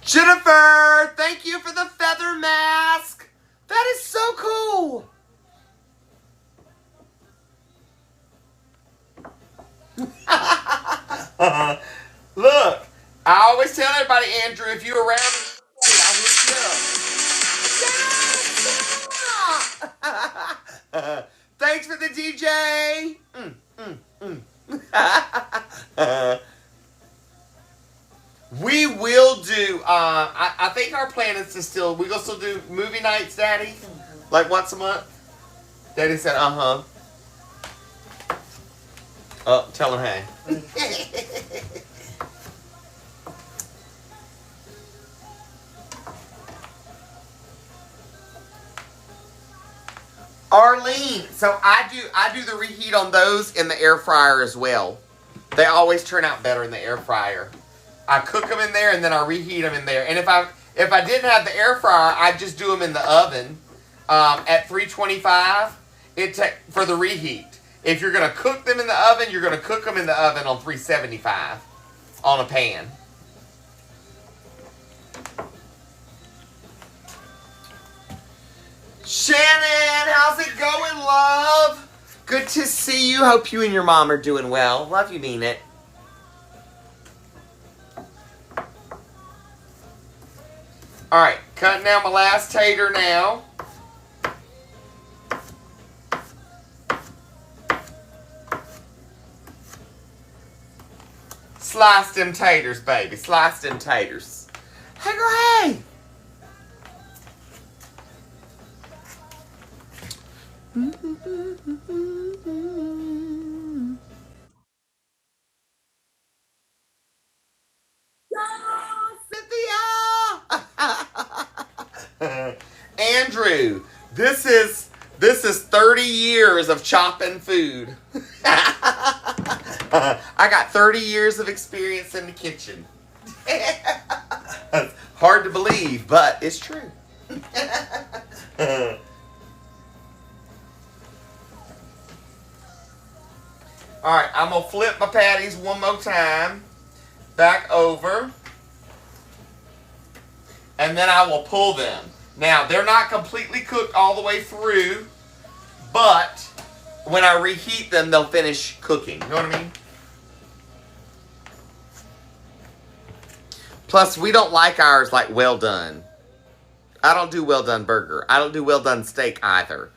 Jennifer, thank you for the feather mask. That is so cool. Look, I always tell everybody, Andrew, if you're around, I'll hook you up. Thanks for the DJ. We will do, I think our plan is to still, we gonna still do movie nights, Daddy? Like once a month? Daddy said, uh-huh. Oh, tell him hey. Arlene, so I do the reheat on those in the air fryer as well. They always turn out better in the air fryer. I cook them in there and then I reheat them in there. And if I didn't have the air fryer, I'd just do them in the oven at 325 for the reheat. If you're going to cook them in the oven, you're going to cook them in the oven on 375 on a pan. Shannon, how's it going, love? Good to see you. Hope you and your mom are doing well. Love you, mean it. Alright, cutting out my last tater now. Slice them taters, baby. Slice them taters. Hey, girl, hey! Cynthia! Andrew, this is 30 years of chopping food. I got 30 years of experience in the kitchen. Hard to believe, but it's true. Alright, I'm going to flip my patties one more time. Back over. And then I will pull them. Now, they're not completely cooked all the way through, but when I reheat them, they'll finish cooking. You know what I mean? Plus, we don't like ours like well done. I don't do well done burger. I don't do well done steak either.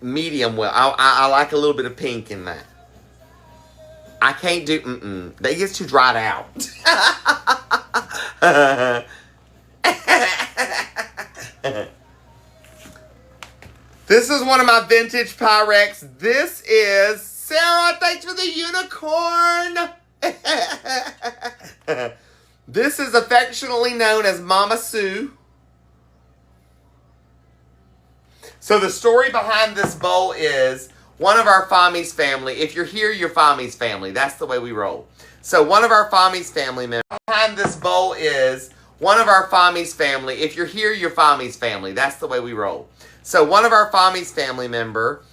Medium well. I like a little bit of pink in that. I can't do, They get too dried out. This is one of my vintage Pyrex. This is Sarah. Thanks for the unicorn. This is affectionately known as Mama Sue. So the story behind this bowl is one of our Fami's family. If you're here, you're Fami's family. That's the way we roll. So one of our Fami's family members. Behind this bowl is one of our Fami's family. If you're here, you're Fami's family. That's the way we roll. So one of our Fami's family member,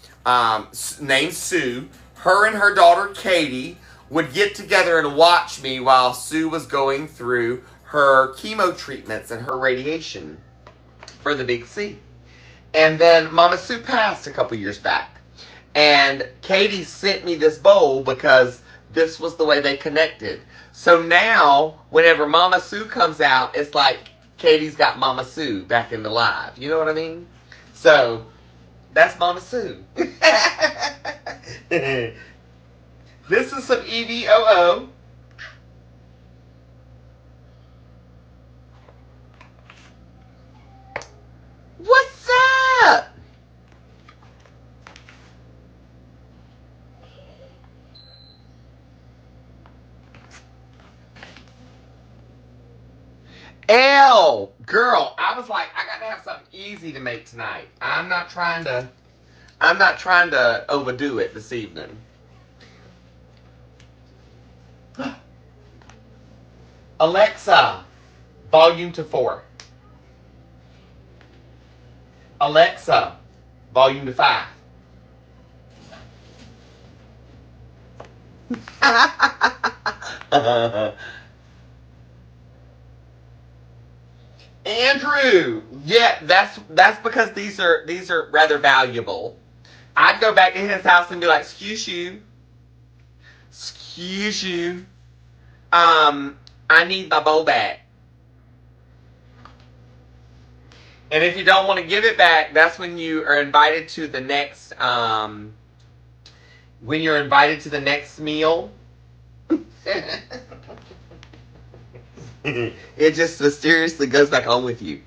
named Sue, her and her daughter Katie would get together and watch me while Sue was going through her chemo treatments and her radiation for the big C. And then Mama Sue passed a couple years back. And Katie sent me this bowl because this was the way they connected. So now, whenever Mama Sue comes out, it's like Katie's got Mama Sue back in the live. You know what I mean? So, that's Mama Sue. This is some EVOO. What's up? L, girl, I was like, I gotta have something easy to make tonight. I'm not trying to overdo it this evening. Alexa, volume to 4. Alexa, volume to 5. Andrew, yeah, that's because these are rather valuable. I'd go back to his house and be like, excuse you, I need my bowl back. And if you don't want to give it back, that's when you are invited to the next when you're invited to the next meal. It just mysteriously goes back home with you.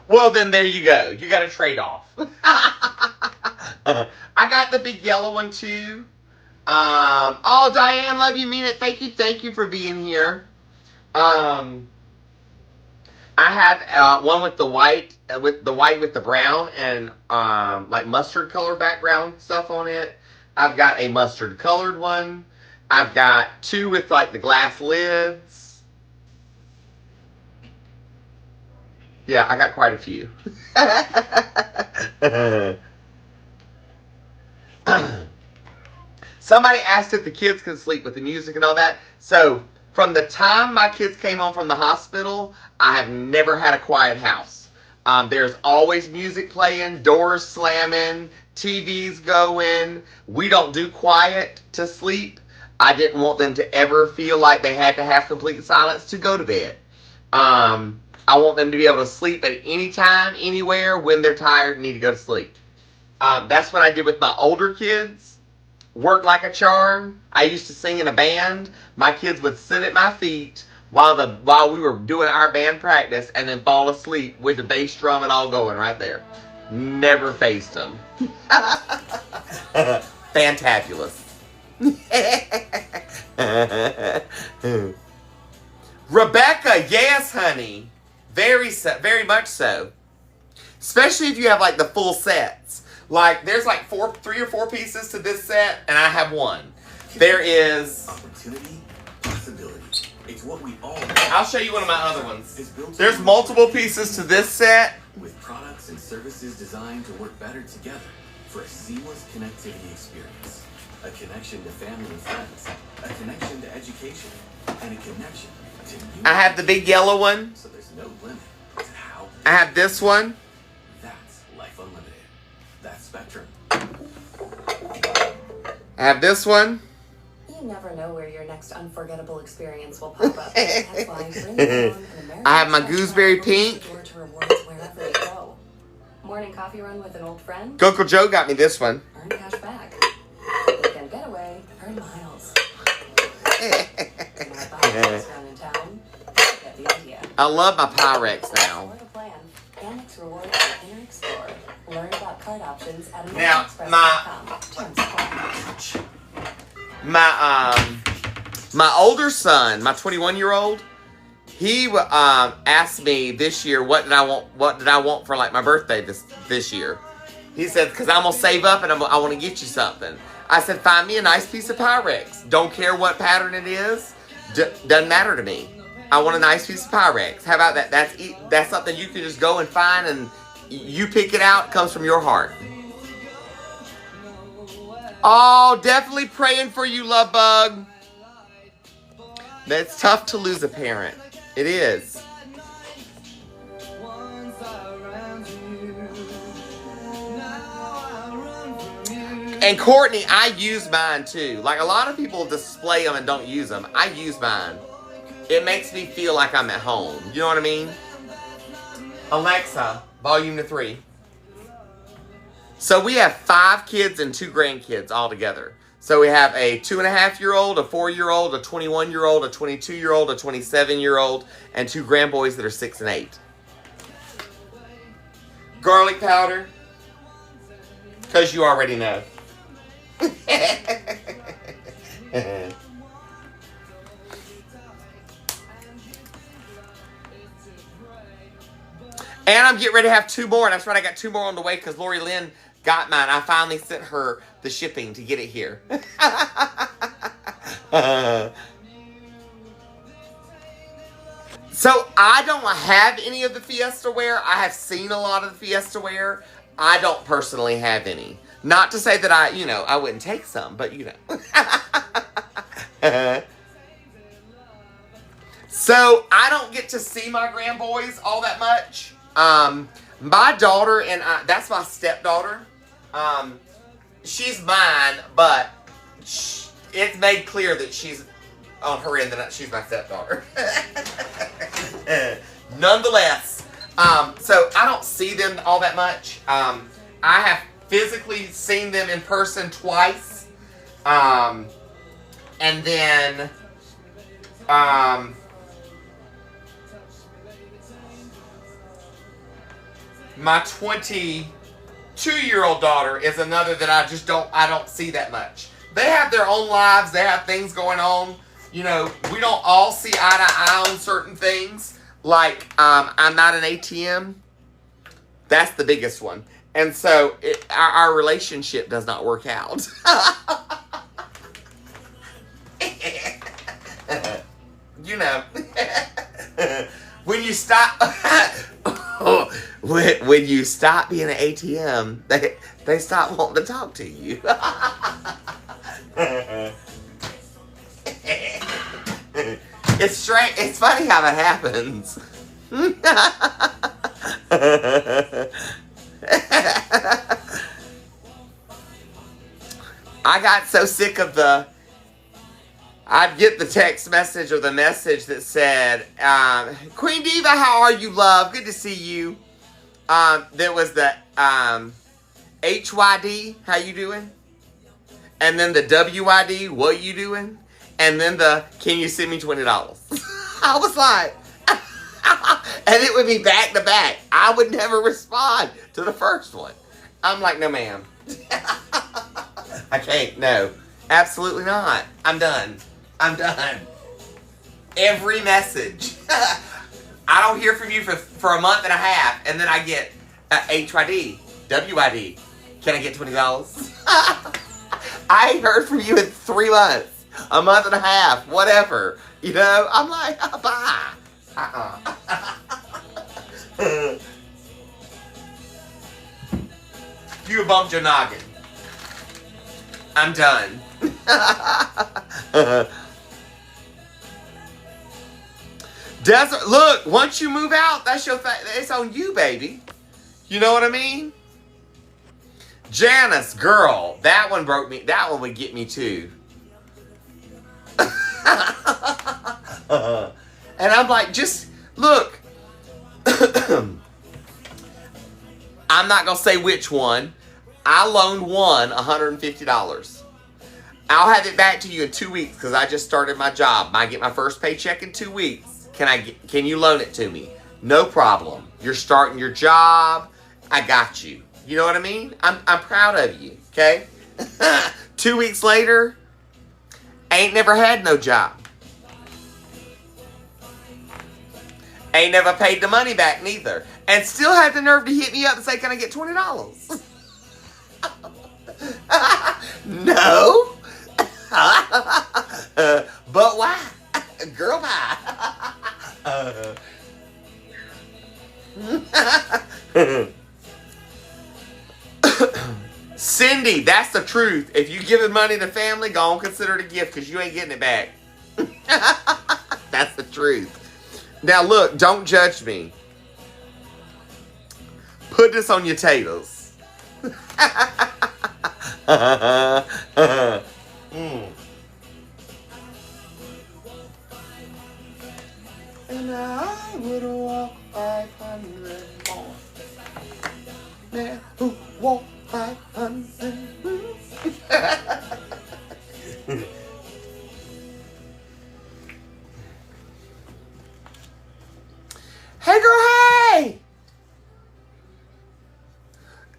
Well, then there you go. You got a trade-off. I got the big yellow one too. Oh, Diane, love you, mean it. Thank you for being here. I have one with the white, with the brown and like mustard color background stuff on it. I've got a mustard colored one. I've got two with like the glass lids. Yeah, I got quite a few. Somebody asked if the kids could sleep with the music and all that. So from the time my kids came home from the hospital, I have never had a quiet house. There's always music playing, doors slamming, TVs going. We don't do quiet to sleep. I didn't want them to ever feel like they had to have complete silence to go to bed. I want them to be able to sleep at any time, anywhere, when they're tired and need to go to sleep. That's what I did with my older kids. Work like a charm. I used to sing in a band. My kids would sit at my feet while we were doing our band practice and then fall asleep with the bass drum and all going right there. Never faced them. Fantabulous. Rebecca, yes, honey. Very much so. Especially if you have like the full sets. Like, there's like 3 or 4 pieces to this set, and I have one. There is... Opportunity, possibility. It's what we all want. I'll show you one of my other ones. There's multiple pieces to this set. With products and services designed to work better together for a seamless connectivity experience. A connection to family and friends. A connection to education. And a connection to new... I have the big yellow one. So there's no limit to how... I have this one. That's Life Unlimited. That's Spectrum. I have this one. You never know where your next unforgettable experience will pop up. That's why bring it on an American I have my Express gooseberry card opens pink. the door to rewards wherever you go. Morning coffee run with an old friend? Coco Joe got me this one. Earn cash back. Weekend getaway, earn miles. My bike run in town. Get the idea. I love my Pyrex now. Or the plan. Amex Rewards for Inner Explorer. Learn about card options at Now, AmericanExpress.com. Terms apply. My older son, my 21-year-old, he asked me this year what did I want for like my birthday this year. He said, because I'm gonna save up and I want to get you something. I said, find me a nice piece of Pyrex. Don't care what pattern it is. Doesn't matter to me. I want a nice piece of Pyrex. How about that? That's something you can just go and find, and you pick it out. It comes from your heart. Oh, definitely praying for you, love bug. It's tough to lose a parent. It is. And Courtney, I use mine too. Like, a lot of people display them and don't use them. I use mine. It makes me feel like I'm at home. You know what I mean? Alexa, volume to 3. So we have 5 kids and 2 grandkids all together. So we have a 2.5-year-old, a 4-year-old, a 21-year-old, a 22-year-old, a 27-year-old, and 2 grandboys that are 6 and 8. Garlic powder, because you already know. And I'm getting ready to have 2 more. That's right, I got 2 more on the way because Lori Lynn got mine. I finally sent her the shipping to get it here. So I don't have any of the Fiesta wear. I have seen a lot of the Fiesta wear. I don't personally have any. Not to say that I wouldn't take some, but So I don't get to see my grandboys all that much. My daughter and I, that's my stepdaughter. She's mine, but it's made clear that she's on her end that she's my stepdaughter. Nonetheless, so I don't see them all that much. I have physically seen them in person twice. And then, my 22-year-old daughter is another that I don't see that much. They have their own lives. They have things going on. We don't all see eye to eye on certain things. like, I'm not an ATM. That's the biggest one. And so our relationship does not work out. You know. When you stop when you stop being an ATM, they stop wanting to talk to you. It's strange. It's funny how that happens. I got so sick of I'd get the text message or the message that said, Queen Diva, how are you, love? Good to see you. There was the HYD, how you doing? And then the WYD, what you doing? And then the, can you send me $20? I was like, and it would be back to back. I would never respond to the first one. I'm like, no, ma'am. I can't, no. Absolutely not. I'm done. Every message. I don't hear from you for a month and a half, and then I get HYD, WYD. Can I get $20? I ain't heard from you in 3 months, a month and a half, whatever. You know, I'm like, bye. You bumped your noggin. I'm done. Desert, look, once you move out, that's your thing. It's on you, baby. You know what I mean? Janice, girl, that one broke me. That one would get me too. And I'm like, just look. I'm not going to say which one. I loaned one $150. I'll have it back to you in 2 weeks because I just started my job. I get my first paycheck in 2 weeks. Can you loan it to me? No problem. You're starting your job. I got you. You know what I mean? I'm proud of you. Okay? 2 weeks later, ain't never had no job. Ain't never paid the money back neither. And still had the nerve to hit me up and say, can I get $20? No. But why? Girl, why? Cindy, that's the truth. If you giving money to family, go on, consider it a gift because you ain't getting it back. That's the truth. Now look, don't judge me. Put this on your taters. And I would walk 500 more. Man who walk 500. Hey girl, hey!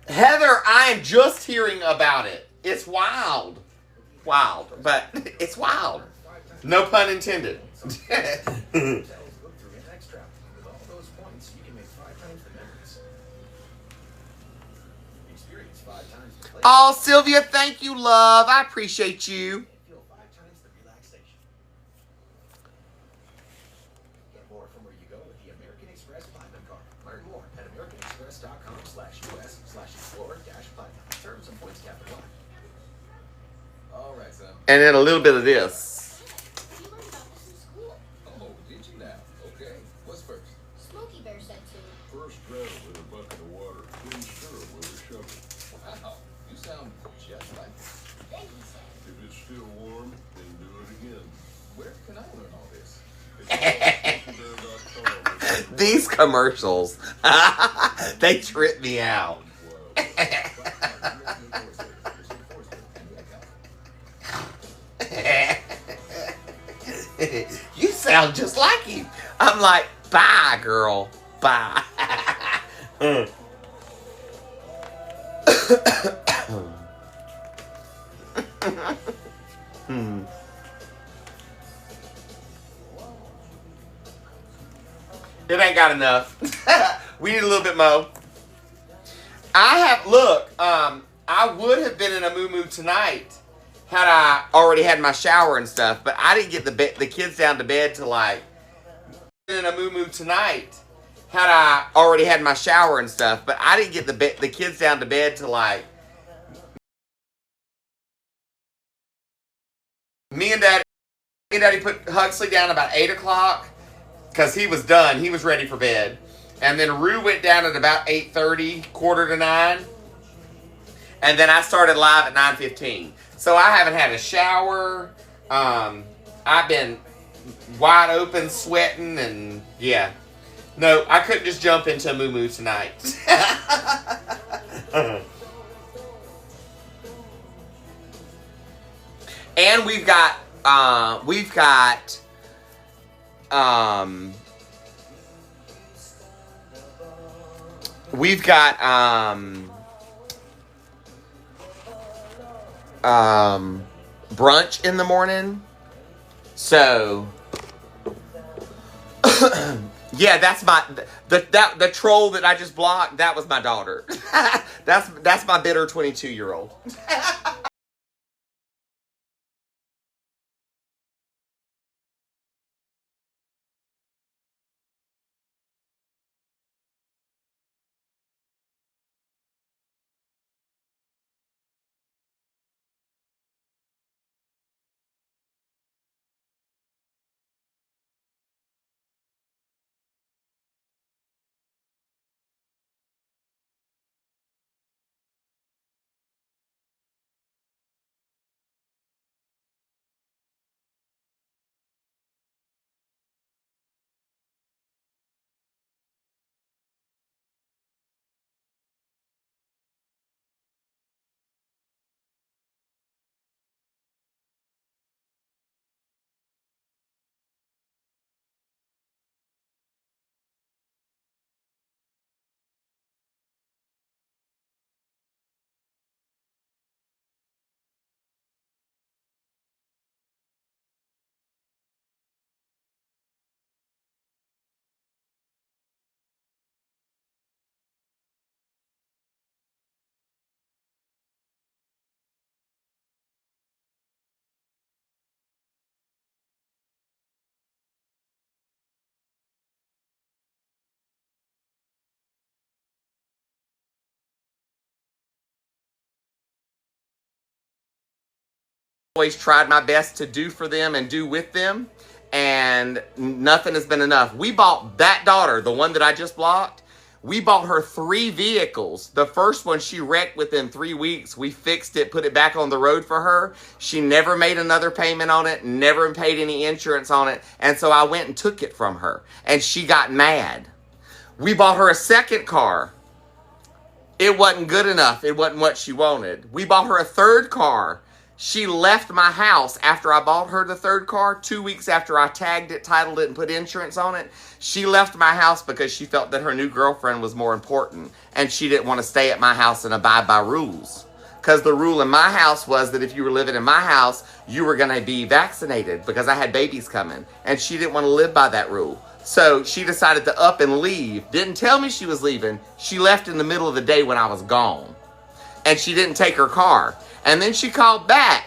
Heather, I am just hearing about it. It's wild. Wild, but it's wild. No pun intended. Oh, Sylvia, thank you, love. I appreciate you. Feel 5 times the relaxation. Get more from where you go with the American Express Platinum Card. Learn more at americanexpress.com/US/explore-platinum. Terms and points cap apply. All right, son. And then a little bit of this. We learned about this in school. Oh, did you now? Okay. What's first? Smokey Bear said to. First grab with a bucket of water, then stir it with a shovel. Wow, you sound just like it. Then he said. If it's still warm, then do it again. Where can I learn all this? It's These commercials, they trip me out. You sound just like him. I'm like, bye, girl. Bye. It ain't got enough. We need a little bit more. I would have been in a moo-moo tonight had I already had my shower and stuff, but I didn't get the kids down to bed till like, in a moo-moo tonight had I already had my shower and stuff, but I didn't get the kids down to bed till like, me and Daddy put Huxley down about 8 o'clock because he was done. He was ready for bed. And then Rue went down at about 8:30, 8:45. And then I started live at 9:15. So I haven't had a shower. I've been wide open, sweating, and yeah. No, I couldn't just jump into a moo-moo tonight. And we've got brunch in the morning. So yeah, that's the troll that I just blocked. That was my daughter. that's my bitter 22-year-old. Always tried my best to do for them and do with them, and nothing has been enough. We bought that daughter, the one that I just blocked, we bought her 3 vehicles. The first one she wrecked within 3 weeks. We fixed it, put it back on the road for her. She never made another payment on it, never paid any insurance on it, and so I went and took it from her, and she got mad. We bought her a second car. It wasn't good enough. It wasn't what she wanted. We bought her a third car. She left my house after I bought her the third car. 2 weeks after I tagged it, titled it, and put insurance on it. She left my house because she felt that her new girlfriend was more important. And she didn't want to stay at my house and abide by rules. Because the rule in my house was that if you were living in my house, you were going to be vaccinated because I had babies coming. And she didn't want to live by that rule. So she decided to up and leave. Didn't tell me she was leaving. She left in the middle of the day when I was gone. And she didn't take her car. And then she called back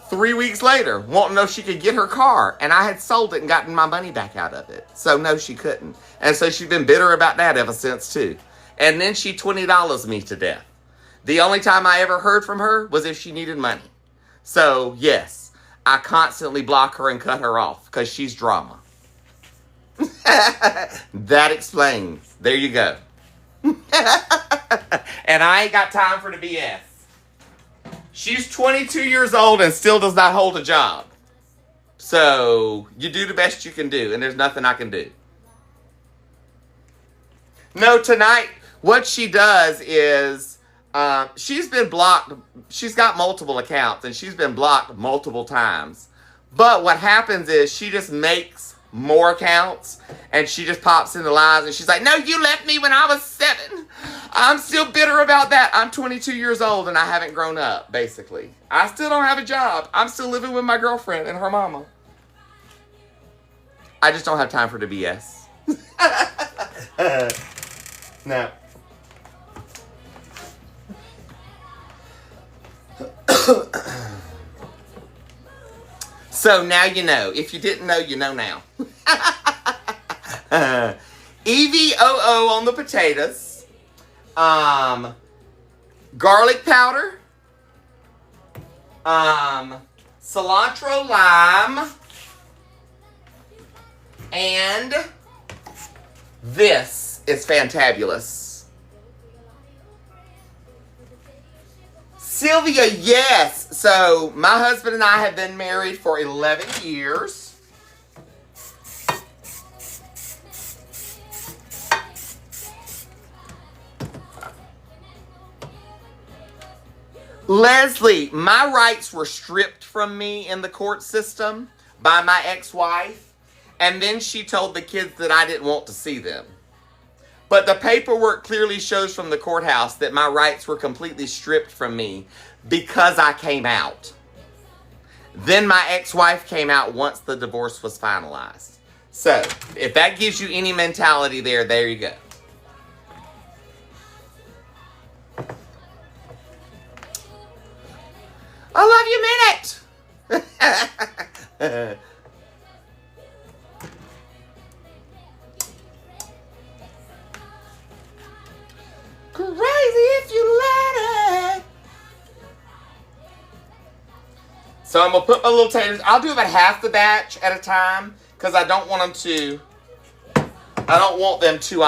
3 weeks later, wanting to know if she could get her car. And I had sold it and gotten my money back out of it. So no, she couldn't. And so she's been bitter about that ever since too. And then she $20 me to death. The only time I ever heard from her was if she needed money. So yes, I constantly block her and cut her off because she's drama. That explains. There you go. And I ain't got time for the BS. She's 22 years old and still does not hold a job. So, you do the best you can do, and there's nothing I can do. No, tonight, what she does is, she's been blocked. She's got multiple accounts, and she's been blocked multiple times. But what happens is she just makes more accounts, and she just pops into lives, and she's like, no, you left me when I was 7. I'm still bitter about that. I'm 22 years old, and I haven't grown up, basically. I still don't have a job. I'm still living with my girlfriend and her mama. I just don't have time for the BS. No. So now you know. If you didn't know, you know now. EVOO on the potatoes. Garlic powder. Cilantro lime. And this is fantabulous. Sylvia, yes. So my husband and I have been married for 11 years. Leslie, my rights were stripped from me in the court system by my ex-wife, and then she told the kids that I didn't want to see them. But the paperwork clearly shows from the courthouse that my rights were completely stripped from me because I came out. Then my ex-wife came out once the divorce was finalized. So, if that gives you any mentality there, there you go. I love you, Minute. Crazy if you let it. So I'm gonna put my little taters. I'll do about half the batch at a time because I don't want them to. I don't want them to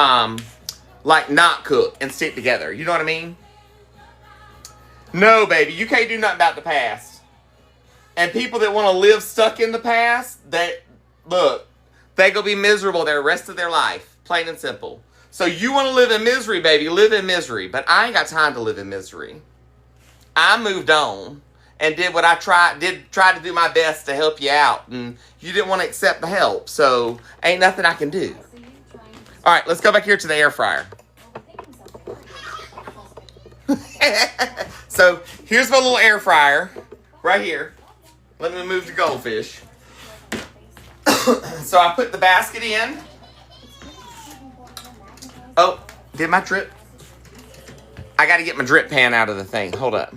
like not cook and stick together. You know what I mean? No, baby, you can't do nothing about the past. And people that want to live stuck in the past, they gonna be miserable the rest of their life, plain and simple. So you want to live in misery, baby, live in misery. But I ain't got time to live in misery. I moved on and did what I try to do my best to help you out. And you didn't want to accept the help. So ain't nothing I can do. All right, let's go back here to the air fryer. So here's my little air fryer right here. Let me move the goldfish. So I put the basket in. Oh, did my drip? I got to get my drip pan out of the thing. Hold up.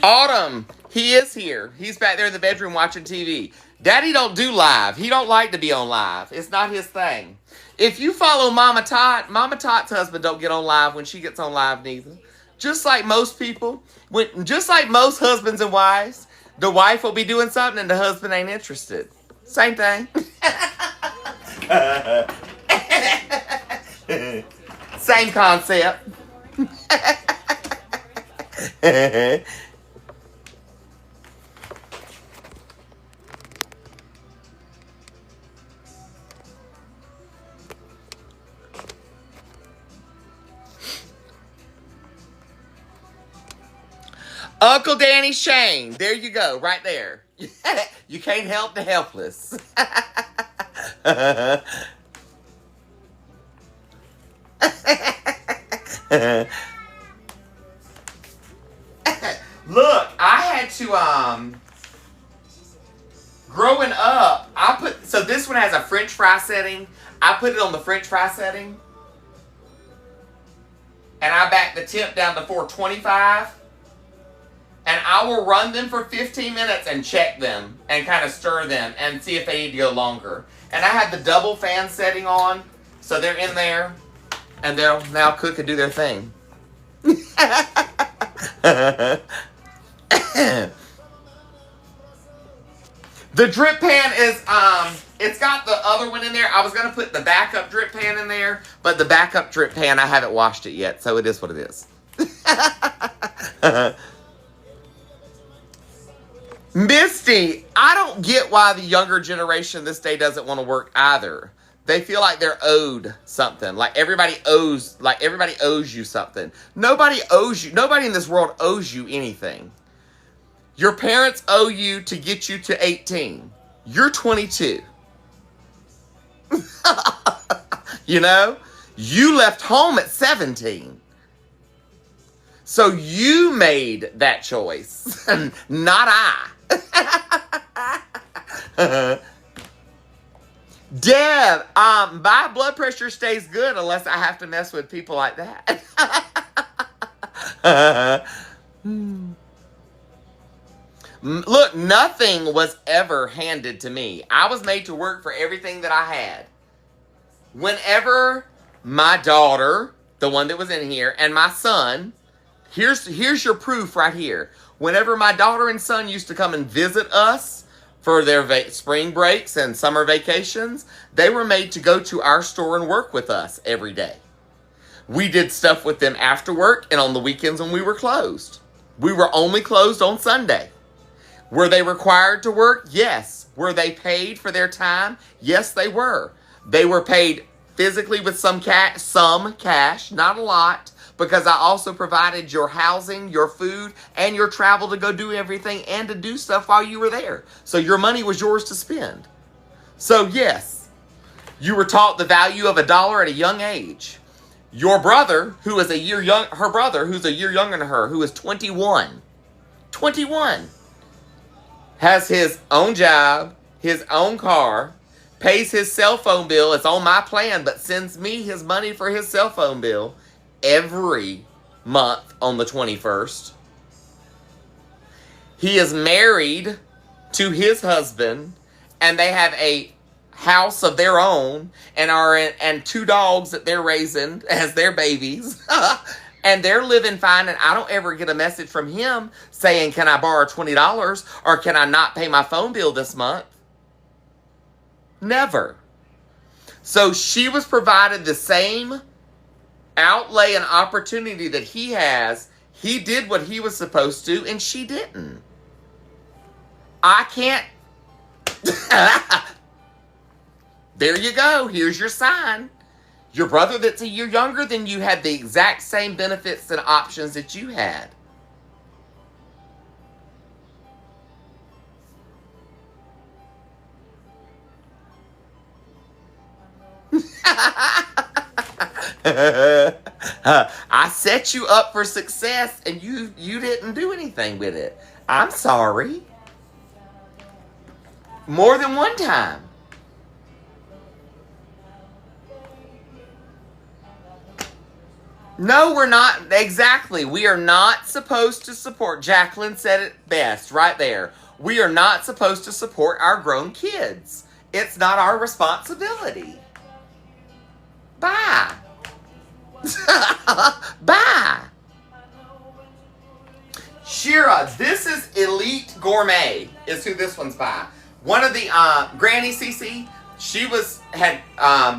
Autumn, he is here. He's back there in the bedroom watching TV. Daddy don't do live. He don't like to be on live. It's not his thing. If you follow Mama Tot's husband don't get on live when she gets on live neither. Just like most people, just like most husbands and wives, the wife will be doing something and the husband ain't interested. Same thing. Same concept. Uncle Danny Shane. There you go, right there. You can't help the helpless. Look, I had to, growing up, so this one has a French fry setting. I put it on the French fry setting. And I back the temp down to 425. And I will run them for 15 minutes and check them and kind of stir them and see if they need to go longer. And I have the double fan setting on, so they're in there and they'll now cook and do their thing. The drip pan is, it's got the other one in there. I was going to put the backup drip pan in there, but the backup drip pan, I haven't washed it yet, so it is what it is. Misty, I don't get why the younger generation this day doesn't want to work either. They feel like they're owed something. Like everybody owes you something. Nobody owes you. Nobody in this world owes you anything. Your parents owe you to get you to 18. You're 22. You know? You left home at 17. So you made that choice, not I. Deb, my blood pressure stays good unless I have to mess with people like that. Look, nothing was ever handed to me. I was made to work for everything that I had. Whenever my daughter, the one that was in here, and my son, here's your proof right here. Whenever my daughter and son used to come and visit us for their spring breaks and summer vacations, they were made to go to our store and work with us every day. We did stuff with them after work and on the weekends when we were closed. We were only closed on Sunday. Were they required to work? Yes. Were they paid for their time? Yes, they were. They were paid physically with some cash, not a lot, because I also provided your housing, your food, and your travel to go do everything and to do stuff while you were there. So your money was yours to spend. So yes, you were taught the value of $1 at a young age. Your brother, who is a year young, her brother, who's a year younger than her, who is 21, has his own job, his own car, pays his cell phone bill. It's on my plan, but sends me his money for his cell phone bill every month on the 21st. He is married to his husband, and they have a house of their own, and 2 dogs that they're raising as their babies. And they're living fine, and I don't ever get a message from him saying, can I borrow $20 or can I not pay my phone bill this month? Never. So she was provided the same outlay and opportunity that he has. He did what he was supposed to, and she didn't. I can't. There you go. Here's your sign. Your brother that's a year younger than you had the exact same benefits and options that you had. I set you up for success and you didn't do anything with it. I'm sorry. More than one time. No, we're not. Exactly. We are not supposed to support. Jacqueline said it best right there. We are not supposed to support our grown kids. It's not our responsibility. Bye. Bye. Shira, this is Elite Gourmet is who this one's by. One of the, Granny Cece, she had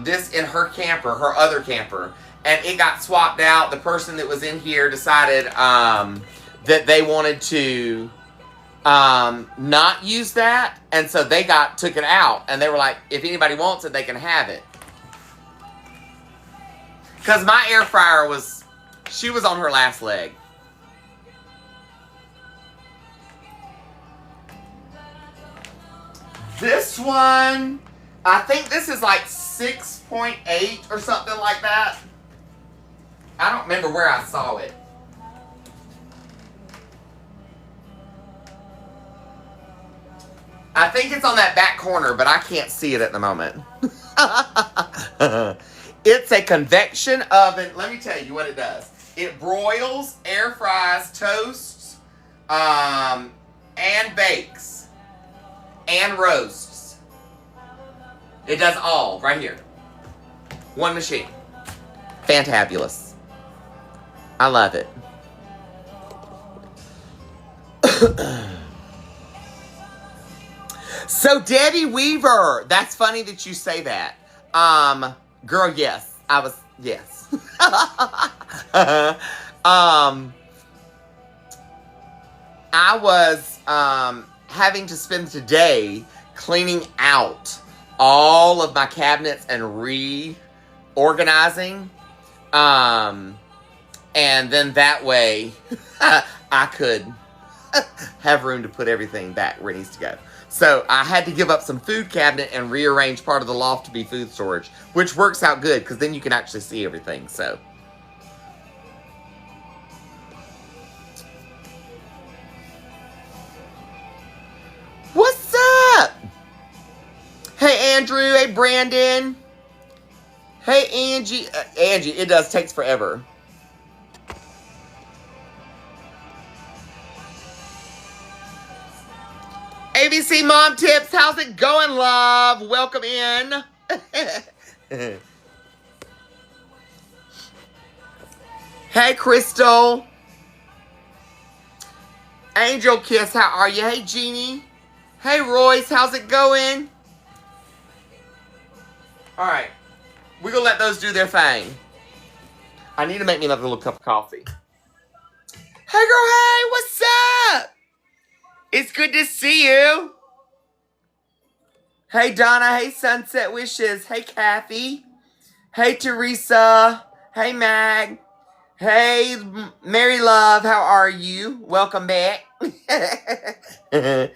this in her camper, her other camper. And it got swapped out. The person that was in here decided that they wanted to not use that. And so they took it out. And they were like, if anybody wants it, they can have it. Because my air fryer she was on her last leg. This one, I think this is like 6.8 or something like that. I don't remember where I saw it. I think it's on that back corner, but I can't see it at the moment. It's a convection oven. Let me tell you what it does. It broils, air fries, toasts, and bakes, and roasts. It does all right here. One machine. Fantabulous. I love it. So Debbie Weaver, that's funny that you say that. Girl, yes. Yes. I was having to spend today cleaning out all of my cabinets and reorganizing. And then that way, I could have room to put everything back where it needs to go. So I had to give up some food cabinet and rearrange part of the loft to be food storage, which works out good because then you can actually see everything. So. What's up? Hey, Andrew. Hey, Brandon. Hey, Angie. Angie, it takes forever. ABC Mom Tips, how's it going, love? Welcome in. Hey, Crystal. Angel Kiss, how are you? Hey, Jeannie. Hey, Royce, how's it going? All right. We're going to let those do their thing. I need to make me another little cup of coffee. Hey, girl, hey, what's up? It's good to see you. Hey, Donna. Hey, Sunset Wishes. Hey, Kathy. Hey, Teresa. Hey, Mag. Hey, Mary Love. How are you? Welcome back. Hey,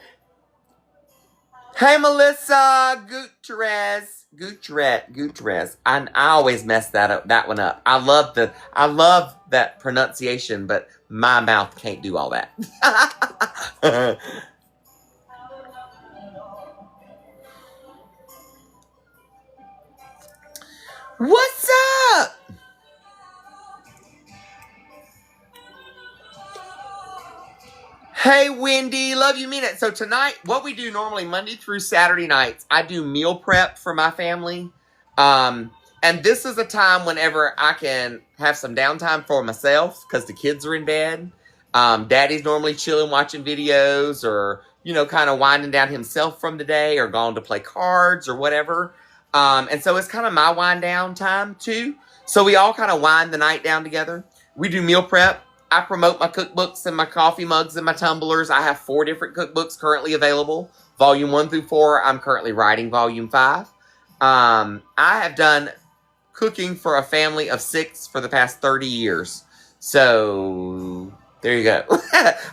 Melissa. Gutierrez. I always mess that one up. I love that pronunciation, but my mouth can't do all that. What's up? Hey, Wendy. Love you, mean it. So tonight, what we do normally Monday through Saturday nights, I do meal prep for my family. And this is a time whenever I can have some downtime for myself because the kids are in bed. Daddy's normally chilling, watching videos or, kind of winding down himself from the day or gone to play cards or whatever. And so it's kind of my wind down time too. So we all kind of wind the night down together. We do meal prep. I promote my cookbooks and my coffee mugs and my tumblers. I have 4 different cookbooks currently available. Volume 1 through 4. I'm currently writing Volume 5. I have done cooking for a family of 6 for the past 30 years. So there you go.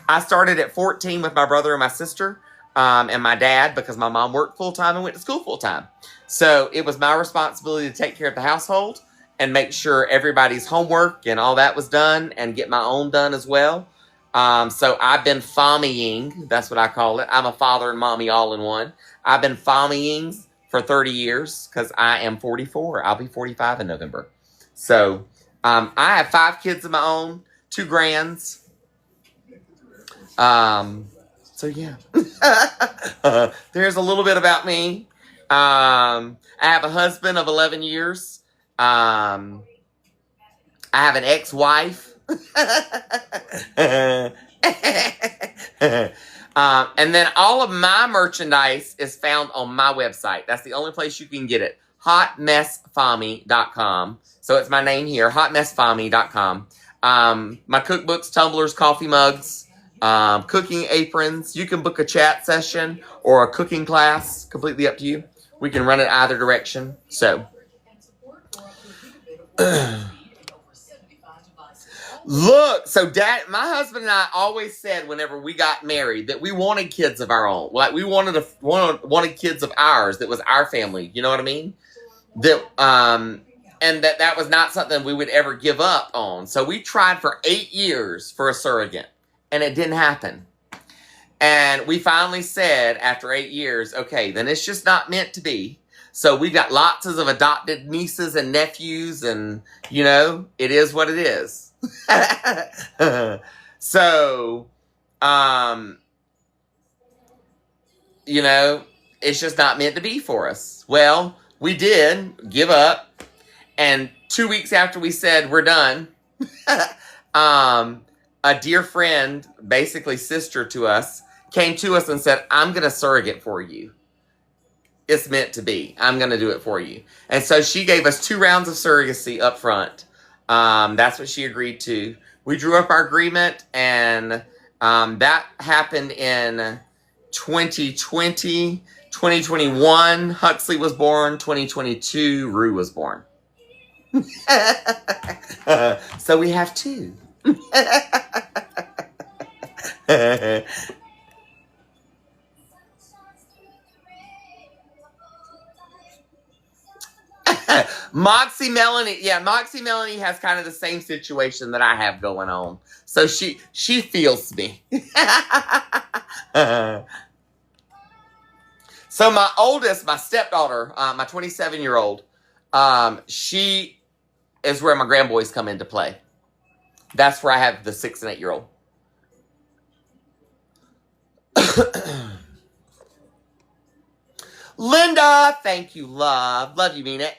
I started at 14 with my brother and my sister and my dad because my mom worked full-time and went to school full-time. So it was my responsibility to take care of the household and make sure everybody's homework and all that was done and get my own done as well. So I've been fommying, that's what I call it. I'm a father and mommy all in one. I've been fommying for 30 years because I am 44. I'll be 45 in November. So I have 5 kids of my own, 2 grands. So yeah, there's a little bit about me. I have a husband of 11 years. I have an ex-wife. And then all of my merchandise is found on my website. That's the only place you can get it. hotmessfommy.com. So it's my name here, hotmessfommy.com. My cookbooks, tumblers, coffee mugs, cooking aprons. You can book a chat session or a cooking class. Completely up to you. We can run it either direction. So look, so my husband and I always said whenever we got married that we wanted kids of our own. Like we wanted kids of ours that was our family. You know what I mean? That and that was not something we would ever give up on. So we tried for 8 years for a surrogate, and it didn't happen. And we finally said after 8 years, okay, then it's just not meant to be. So we've got lots of adopted nieces and nephews, and, it is what it is. So, it's just not meant to be for us. Well, we did give up, and 2 weeks after we said we're done, a dear friend, basically sister to us, came to us and said, I'm going to surrogate for you. It's meant to be. I'm going to do it for you. And so she gave us 2 rounds of surrogacy up front. That's what she agreed to. We drew up our agreement, and that happened in 2020. 2021, Huxley was born. 2022, Rue was born. So we have 2. Moxie Melanie has kind of the same situation that I have going on. So she feels me. So my oldest, my stepdaughter, my 27-year-old, she is where my grandboys come into play. That's where I have the 6 and 8-year-old. Linda, thank you, love. Love you, mean it.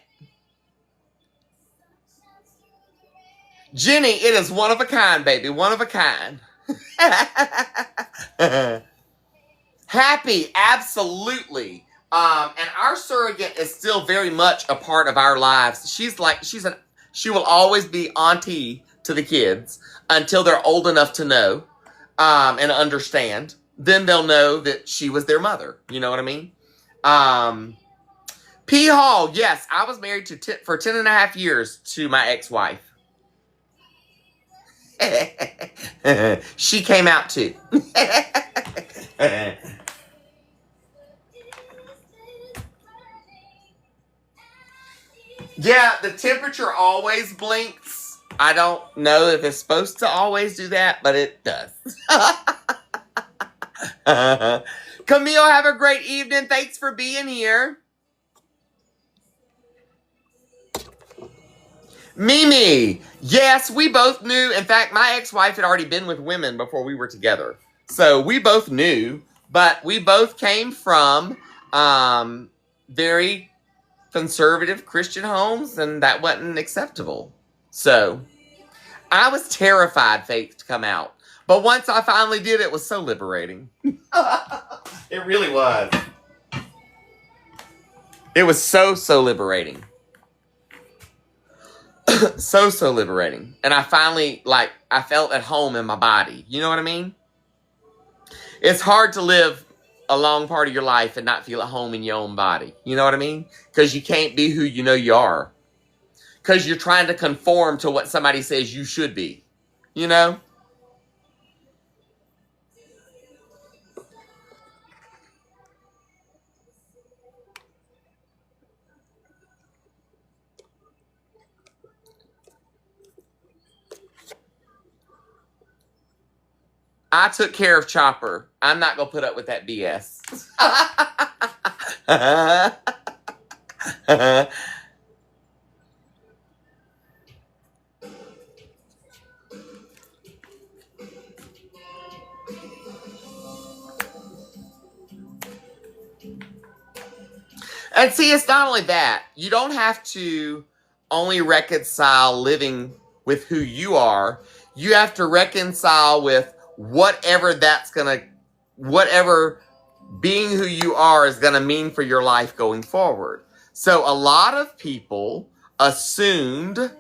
Jenny, it is one of a kind, baby. One of a kind. Happy, absolutely. And our surrogate is still very much a part of our lives. She will always be auntie to the kids until they're old enough to know and understand. Then they'll know that she was their mother. You know what I mean? P. Hall, yes, I was married for 10 and a half years to my ex-wife. She came out too. Yeah, the temperature always blinks. I don't know if it's supposed to always do that, but it does. Camille, have a great evening. Thanks for being here. Mimi, yes, we both knew. In fact, my ex-wife had already been with women before we were together. So we both knew, but we both came from very conservative Christian homes, and that wasn't acceptable. So I was terrified Faith to come out. But once I finally did, it was so liberating. It really was. It was so liberating. so liberating. And I finally, I felt at home in my body. You know what I mean? It's hard to live a long part of your life and not feel at home in your own body. You know what I mean? Because you can't be who you know you are. Because you're trying to conform to what somebody says you should be. You know? I took care of Chopper. I'm not going to put up with that BS. And see, it's not only that. You don't have to only reconcile living with who you are. You have to reconcile with whatever being who you are is going to mean for your life going forward. So a lot of people assumed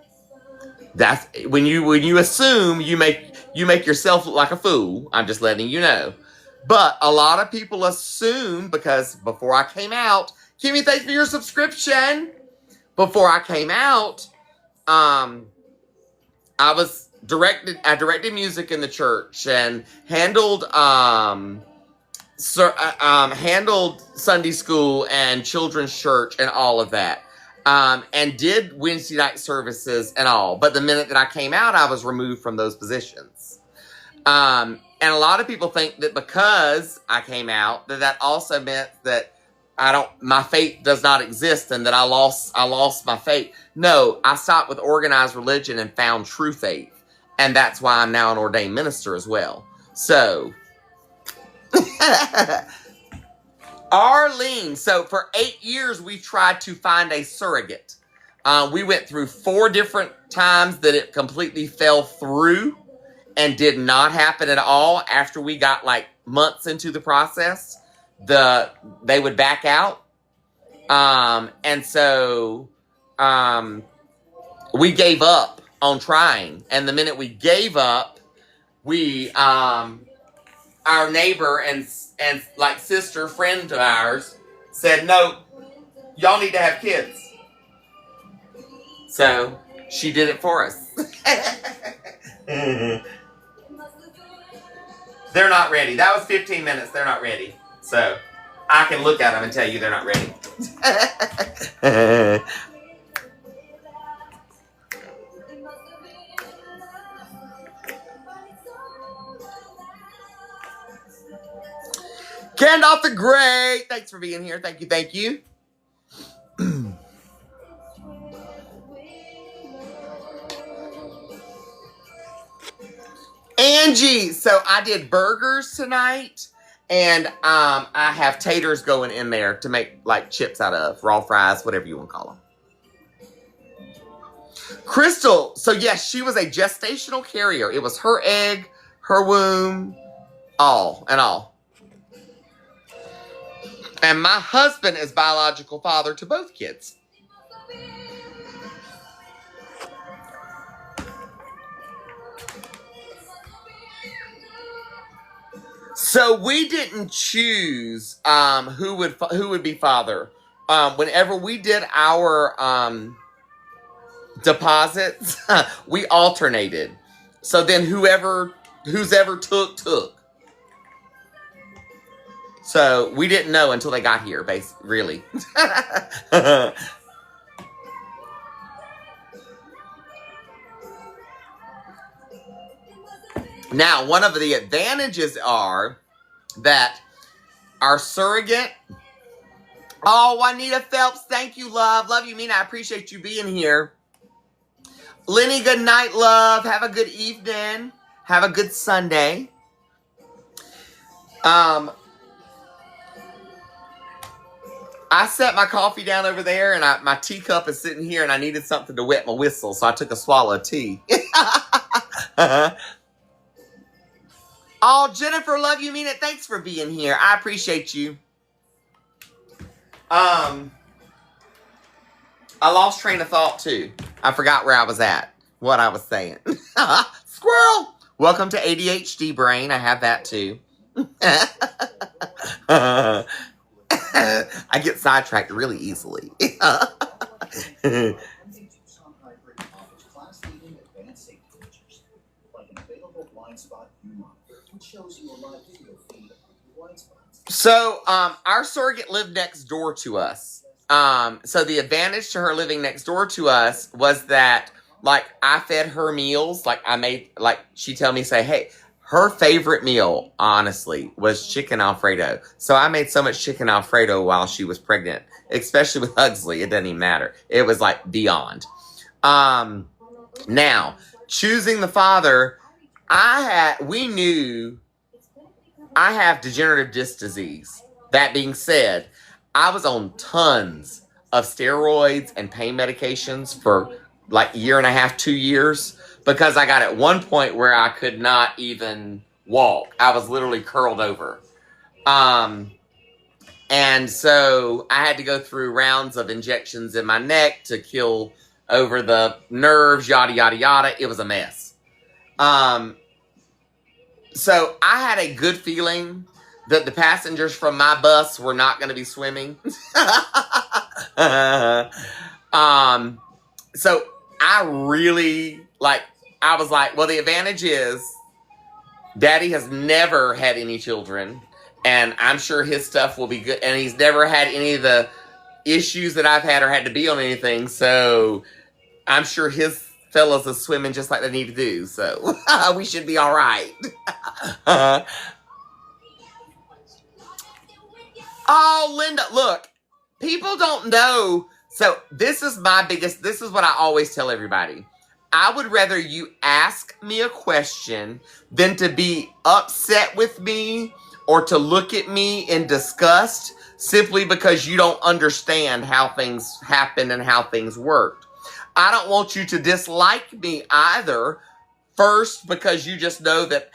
that's when you assume you make yourself look like a fool. I'm just letting you know. But a lot of people assume, because before I came out, Kimmy, thanks for your subscription. Before I came out, I directed music in the church and handled handled Sunday school and children's church and all of that. And did Wednesday night services and all. But the minute that I came out, I was removed from those positions. And a lot of people think that because I came out, that also meant that my faith does not exist and that I lost my faith. No, I stopped with organized religion and found true faith. And that's why I'm now an ordained minister as well. So, Arlene, so for 8 years we tried to find a surrogate. We went through 4 different times that it completely fell through and did not happen at all. After we got months into the process, they would back out. And so we gave up on trying. And the minute we gave up, our neighbor and sister friend of ours said, no, y'all need to have kids. So she did it for us. They're not ready. That was 15 minutes. They're not ready. So I can look at them and tell you they're not ready. Candolph the Great. Thanks for being here. Thank you. Thank you. Angie, so I did burgers tonight, and I have taters going in there to make like chips out of, raw fries, whatever you want to call them. Crystal, so yes, she was a gestational carrier. It was her egg, her womb, all and all. And my husband is biological father to both kids. So we didn't choose who would be father. Whenever we did our deposits, we alternated. So then who's ever took. So we didn't know until they got here, really. Now, one of the advantages are that our surrogate... Oh, Juanita Phelps, thank you, love. Love you, Mina. I appreciate you being here. Lenny, good night, love. Have a good evening. Have a good Sunday. I set my coffee down over there, and my teacup is sitting here, and I needed something to wet my whistle, so I took a swallow of tea. Oh, Jennifer, love you, mean it. Thanks for being here. I appreciate you. I lost train of thought, too. I forgot where I was at, what I was saying. Squirrel! Welcome to ADHD brain. I have that, too. I get sidetracked really easily. So, our surrogate lived next door to us. So the advantage to her living next door to us was that, like, I fed her meals. Like, she'd tell me, say, hey, her favorite meal, honestly, was chicken Alfredo. So I made so much chicken Alfredo while she was pregnant, especially with Huxley. It doesn't even matter. It was, like, beyond. Now, choosing the father, we knew I have degenerative disc disease. That being said, I was on tons of steroids and pain medications for like a year and a half, 2 years, because I got at one point where I could not even walk. I was literally curled over. And so I had to go through rounds of injections in my neck to kill over the nerves, yada, yada, yada. It was a mess. So I had a good feeling that the passengers from my bus were not going to be swimming. So I really, I was like, well, the advantage is Daddy has never had any children, and I'm sure his stuff will be good, and he's never had any of the issues that I've had or had to be on anything, so I'm sure his fellas are swimming just like they need to do, so we should be all right. Oh, Linda, look, people don't know. So this is what I always tell everybody. I would rather you ask me a question than to be upset with me or to look at me in disgust simply because you don't understand how things happen and how things work. I don't want you to dislike me either. First, because you just know that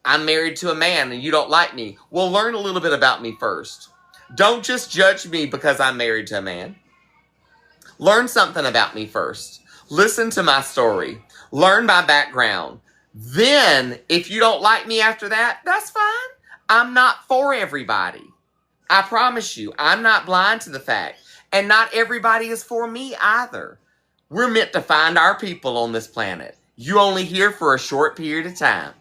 I'm married to a man and you don't like me. Well, learn a little bit about me first. Don't just judge me because I'm married to a man. Learn something about me first. Listen to my story. Learn my background. Then, if you don't like me after that, that's fine. I'm not for everybody. I promise you, I'm not blind to the fact. And not everybody is for me either. We're meant to find our people on this planet. You're only here for a short period of time.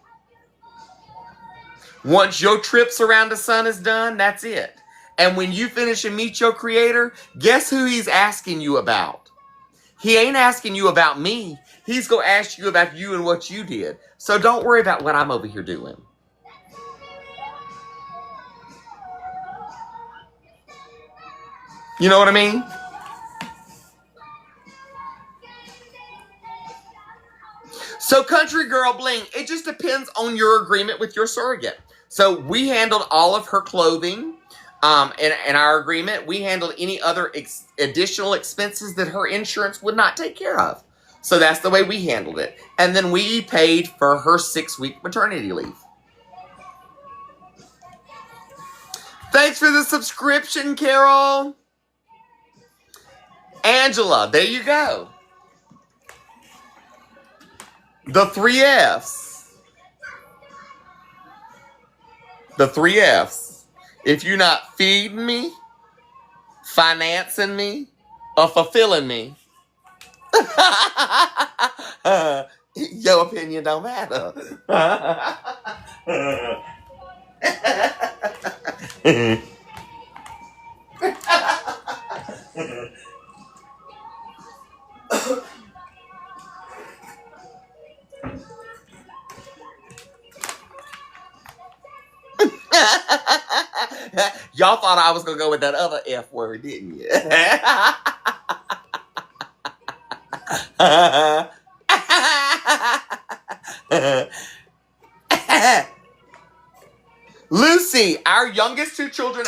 Once your trips around the sun is done, that's it. And when you finish and meet your creator, guess who he's asking you about? He ain't asking you about me. He's going to ask you about you and what you did. So don't worry about what I'm over here doing. You know what I mean? So Country Girl Bling, it just depends on your agreement with your surrogate. So we handled all of her clothing in our agreement. We handled any other additional expenses that her insurance would not take care of. So that's the way we handled it. And then we paid for her 6-week maternity leave. Thanks for the subscription, Carol. Angela, there you go. The 3 F's. The 3 F's. If you're not feeding me, financing me, or fulfilling me, your opinion don't matter. Y'all thought I was going to go with that other F word, didn't you? Lucy, our youngest 2 children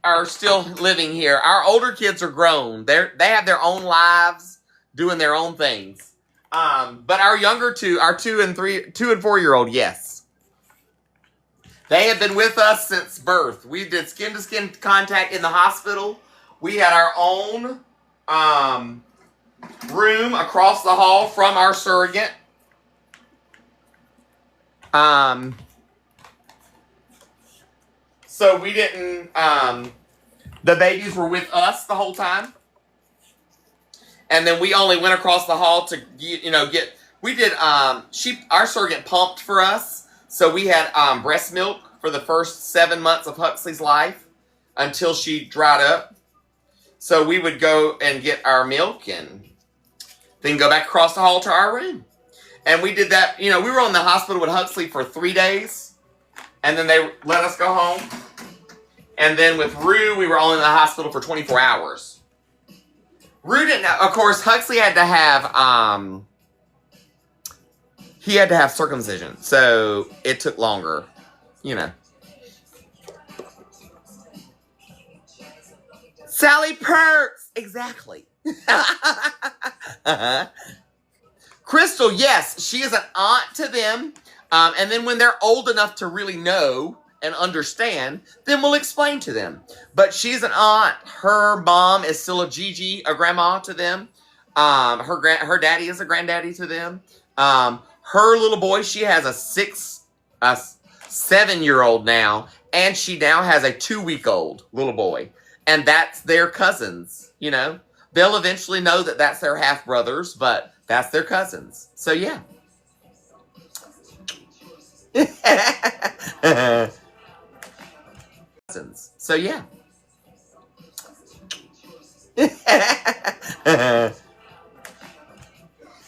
are still living here. Our older kids are grown. They have their own lives, doing their own things. But our younger 2, our 2 and 4-year-old, yes. They have been with us since birth. We did skin-to-skin contact in the hospital. We had our own room across the hall from our surrogate. So we didn't, the babies were with us the whole time. And then we only went across the hall to, our surrogate pumped for us. So we had breast milk for the first 7 months of Huxley's life until she dried up. So we would go and get our milk and then go back across the hall to our room. And we did that, we were in the hospital with Huxley for 3 days. And then they let us go home. And then with Rue, we were only in the hospital for 24 hours. Rue didn't, of course, Huxley had to have, he had to have circumcision. So it took longer, Sally Perks, exactly. Crystal, yes, she is an aunt to them. And then when they're old enough to really know and understand, then we'll explain to them. But she's an aunt. Her mom is still a grandma to them. Her daddy is a granddaddy to them. Her little boy, she has a 7-year-old now, and she now has a 2-week-old little boy. And that's their cousins, They'll eventually know that that's their half-brothers, but that's their cousins. So, yeah. So, yeah.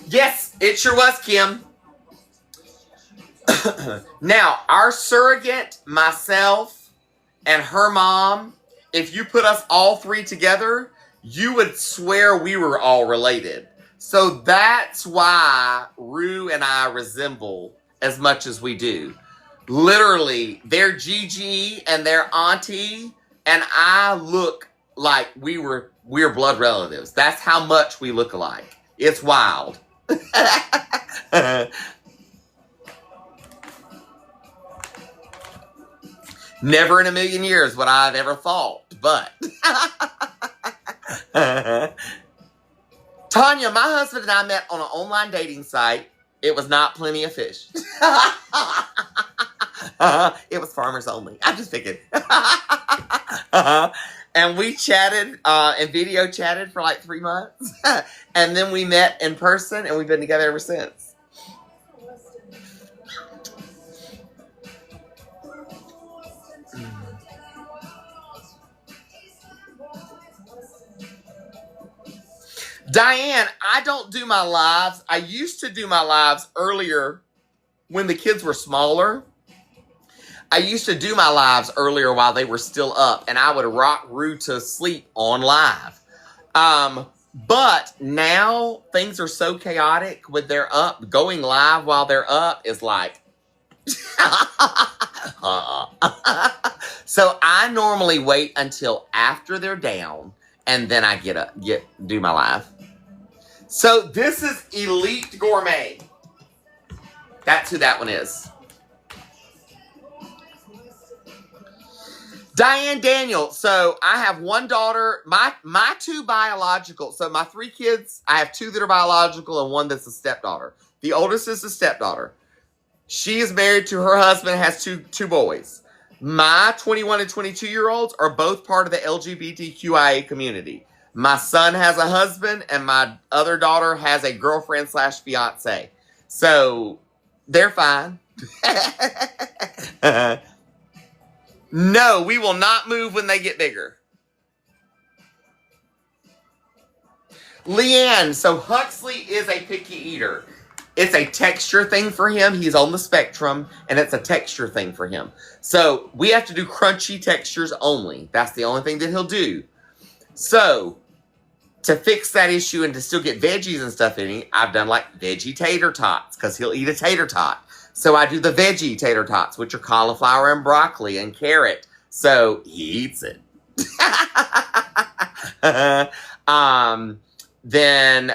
Yes, it sure was, Kim. Now, our surrogate, myself, and her mom, if you put us all 3 together, you would swear we were all related. So that's why Rue and I resemble as much as we do. Literally, their Gigi and their auntie and I look like we're blood relatives. That's how much we look alike. It's wild. Never in a million years would I have ever thought, but. Tanya, my husband and I met on an online dating site. It was not Plenty of Fish. It was Farmers Only. I'm just picking. And we chatted and video chatted for like 3 months. And then we met in person and we've been together ever since. Diane, I don't do my lives. I used to do my lives earlier when the kids were smaller. I used to do my lives earlier while they were still up, and I would rock Rue to sleep on live. But now things are so chaotic with their up. Going live while they're up is like, so I normally wait until after they're down, and then I do my live. So this is Elite Gourmet. That's who that one is. Diane Daniel. So I have one daughter, my two biological. So my 3 kids, I have 2 that are biological and 1 that's a stepdaughter. The oldest is a stepdaughter. She is married to her husband, has two boys. My 21 and 22-year-olds are both part of the LGBTQIA community. My son has a husband, and my other daughter has a girlfriend/fiance. So they're fine. No, we will not move when they get bigger. Leanne, so Huxley is a picky eater. It's a texture thing for him. He's on the spectrum, and it's a texture thing for him. So we have to do crunchy textures only. That's the only thing that he'll do. So to fix that issue and to still get veggies and stuff in it, I've done like veggie tater tots because he'll eat a tater tot. So I do the veggie tater tots, which are cauliflower and broccoli and carrot. So he eats it. Then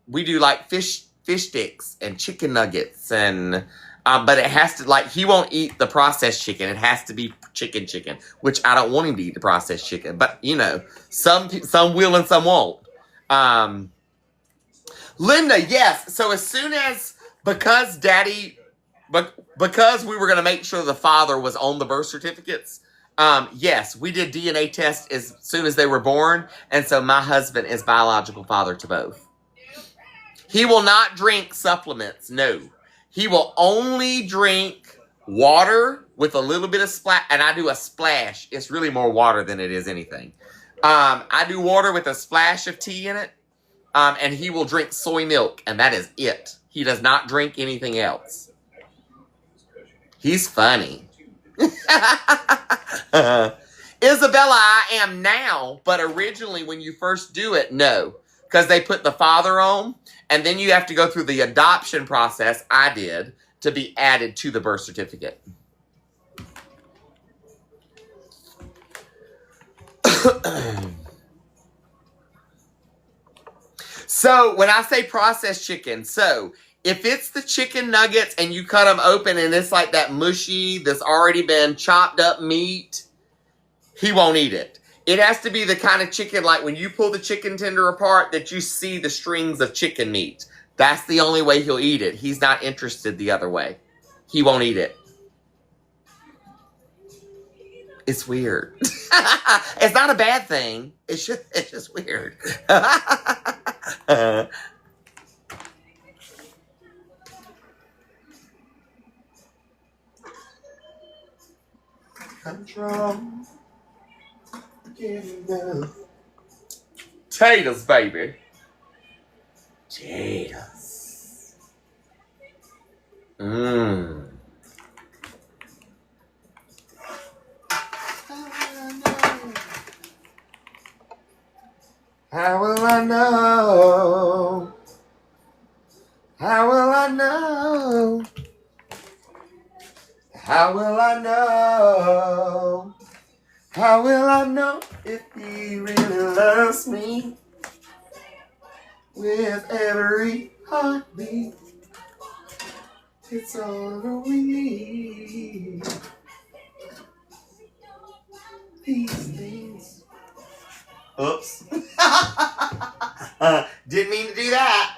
we do like fish sticks and chicken nuggets, and but it has to, like, he won't eat the processed chicken. It has to be chicken, which I don't want him to eat the processed chicken. But you know, some will and some won't. Linda, yes. So as soon as because we were going to make sure the father was on the birth certificates. Yes, we did DNA tests as soon as they were born, and so my husband is biological father to both. He will not drink supplements, no. He will only drink water with a little bit of splash, and I do a splash. It's really more water than it is anything. I do water with a splash of tea in it, and he will drink soy milk, and that is it. He does not drink anything else. He's funny. Isabella, I am now, but originally when you first do it, no. Because they put the father on, and then you have to go through the adoption process, I did, to be added to the birth certificate. So, when I say processed chicken, so if it's the chicken nuggets and you cut them open and it's like that mushy, that's already been chopped up meat, he won't eat it. It has to be the kind of chicken, like when you pull the chicken tender apart, that you see the strings of chicken meat. That's the only way he'll eat it. He's not interested the other way. He won't eat it. It's weird. It's not a bad thing. It's just weird. Control. Taters, baby. Taters. How will I know? How will I know? How will I know? How will I know if he really loves me? With every heartbeat, it's all we need. These things. Oops. Didn't mean to do that.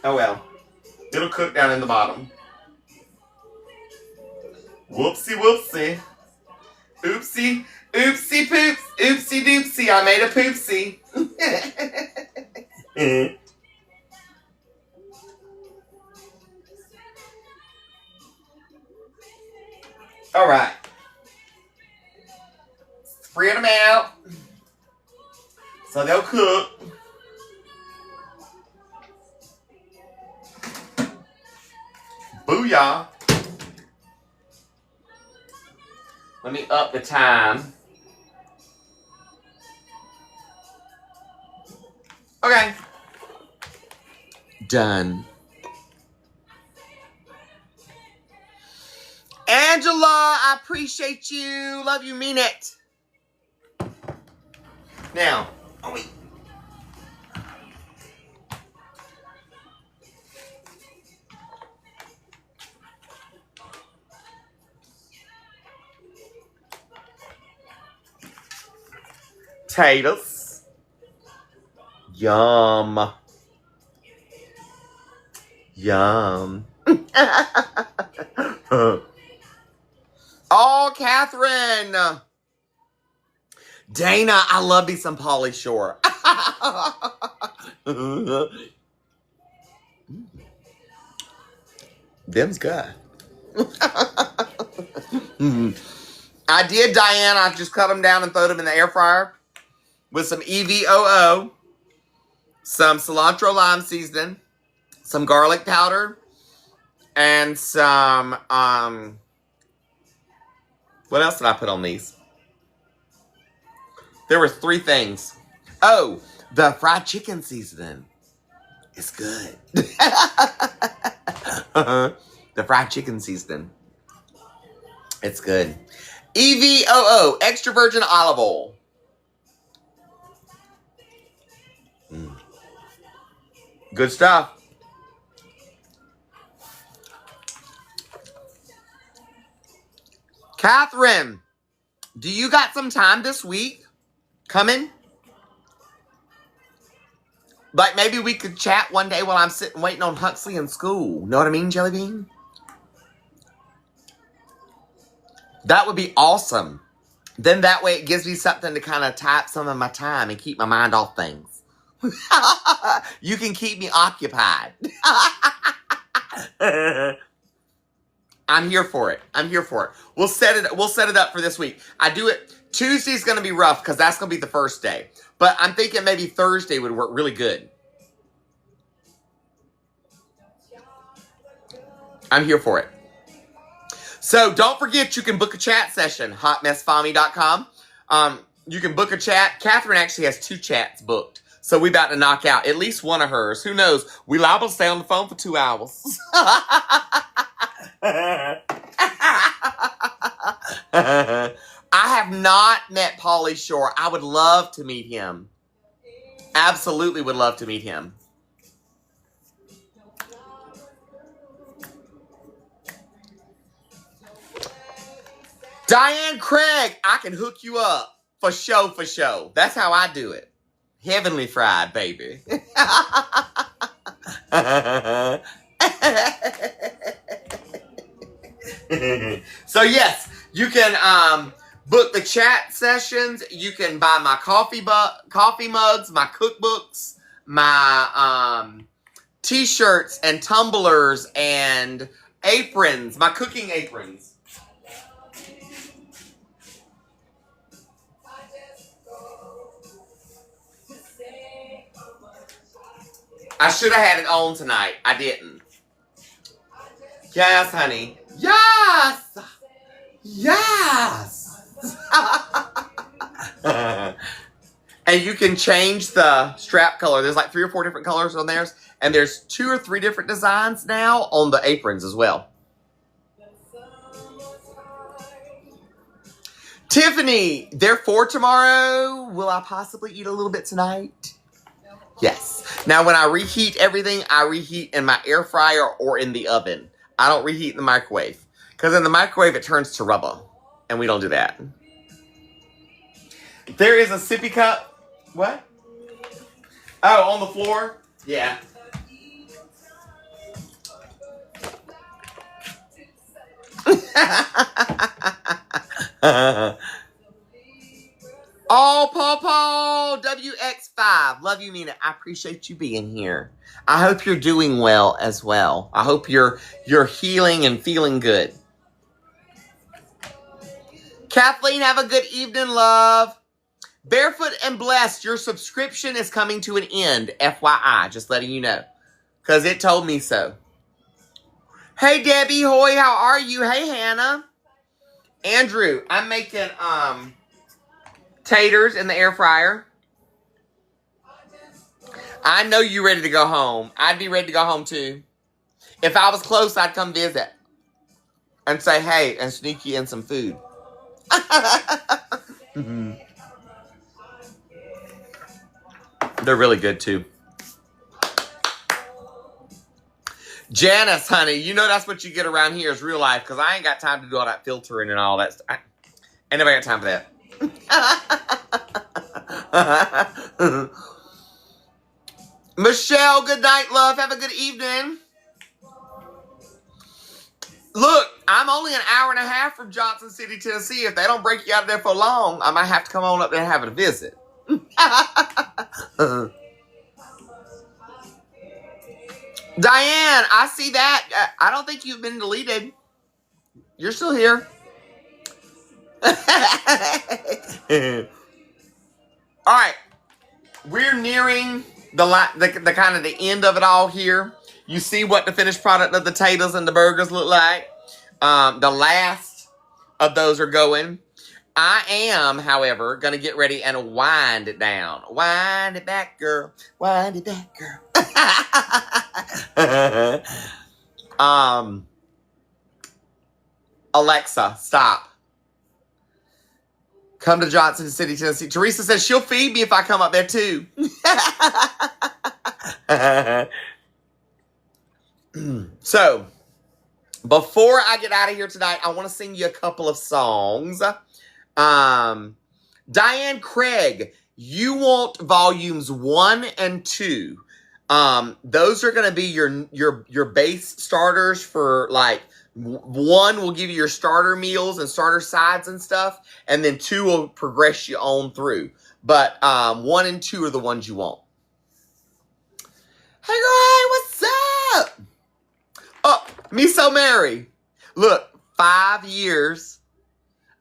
Oh well. It'll cook down in the bottom. Whoopsie whoopsie. Oopsie, oopsie poops, oopsie doopsie, I made a poopsie. All right. Spread them out so they'll cook. Booyah. Let me up the time. Okay. Done. Angela, I appreciate you. Love you, mean it. Now, oh wait. Potatoes. Yum. Yum. Oh, Catherine. Dana, I love me some Pauly Shore. Them's good. I did, Diane. I just cut them down and throw them in the air fryer with some EVOO, some cilantro lime seasoning, some garlic powder, and some, what else did I put on these? There were 3 things. Oh, the fried chicken seasoning is good. The fried chicken seasoning. It's good. EVOO, extra virgin olive oil. Good stuff. Catherine, do you got some time this week coming? Like maybe we could chat one day while I'm sitting waiting on Huxley in school. Know what I mean, Jelly Bean? That would be awesome. Then that way it gives me something to kind of tie up some of my time and keep my mind off things. You can keep me occupied. I'm here for it. I'm here for it. We'll set it up for this week. I do it. Tuesday's going to be rough because that's going to be the first day. But I'm thinking maybe Thursday would work really good. I'm here for it. So don't forget you can book a chat session, hotmessfami.com. You can book a chat. Catherine actually has 2 chats booked. So we about to knock out at least one of hers. Who knows? We liable to stay on the phone for 2 hours. I have not met Pauly Shore. I would love to meet him. Absolutely would love to meet him. Diane Craig, I can hook you up. For show, for show. That's how I do it. Heavenly fried, baby. So yes, you can book the chat sessions. You can buy my coffee mugs, my cookbooks, my t-shirts and tumblers and aprons, my cooking aprons. I should have had it on tonight. I didn't. Yes, honey. Yes! Yes! And you can change the strap color. There's like 3 or 4 different colors on theirs. And there's 2 or 3 different designs now on the aprons as well. Tiffany, they're for tomorrow. Will I possibly eat a little bit tonight? Yes. Now, when I reheat everything, I reheat in my air fryer or in the oven. I don't reheat in the microwave. Because in the microwave, it turns to rubber. And we don't do that. There is a sippy cup. What? Oh, on the floor? Yeah. Oh, Paw WX5. Love you, Mina. I appreciate you being here. I hope you're doing well as well. I hope you're healing and feeling good. Kathleen, have a good evening, love. Barefoot and Blessed, your subscription is coming to an end. FYI, just letting you know. Because it told me so. Hey, Debbie Hoy, how are you? Hey, Hannah. Andrew, I'm making taters in the air fryer. I know you ready to go home. I'd be ready to go home too. If I was close, I'd come visit and say hey and sneak you in some food. They're really good too. Janice, honey, you know that's what you get around here is real life because I ain't got time to do all that filtering and all that stuff. Ain't nobody got time for that. Michelle, good night, love. Have a good evening. Look, I'm only an hour and a half from Johnson City, Tennessee. If they don't break you out of there for long, I might have to come on up there and have a visit. Diane, I see that. I don't think you've been deleted. You're still here. All right. We're nearing the kind of the end of it all here. You see what the finished product of the taters and the burgers look like. The last of those are going. I am, however, going to get ready and wind it down. Wind it back, girl. Wind it back, girl. Alexa, stop. Come to Johnson City, Tennessee. Teresa says she'll feed me if I come up there too. So, before I get out of here tonight, I want to sing you a couple of songs. Diane Craig, you want volumes 1 and 2. Those are going to be your base starters for like 1 will give you your starter meals and starter sides and stuff, and then 2 will progress you on through. But 1 and 2 are the ones you want. Hey girl, what's up? Oh, me so merry. Look, 5 years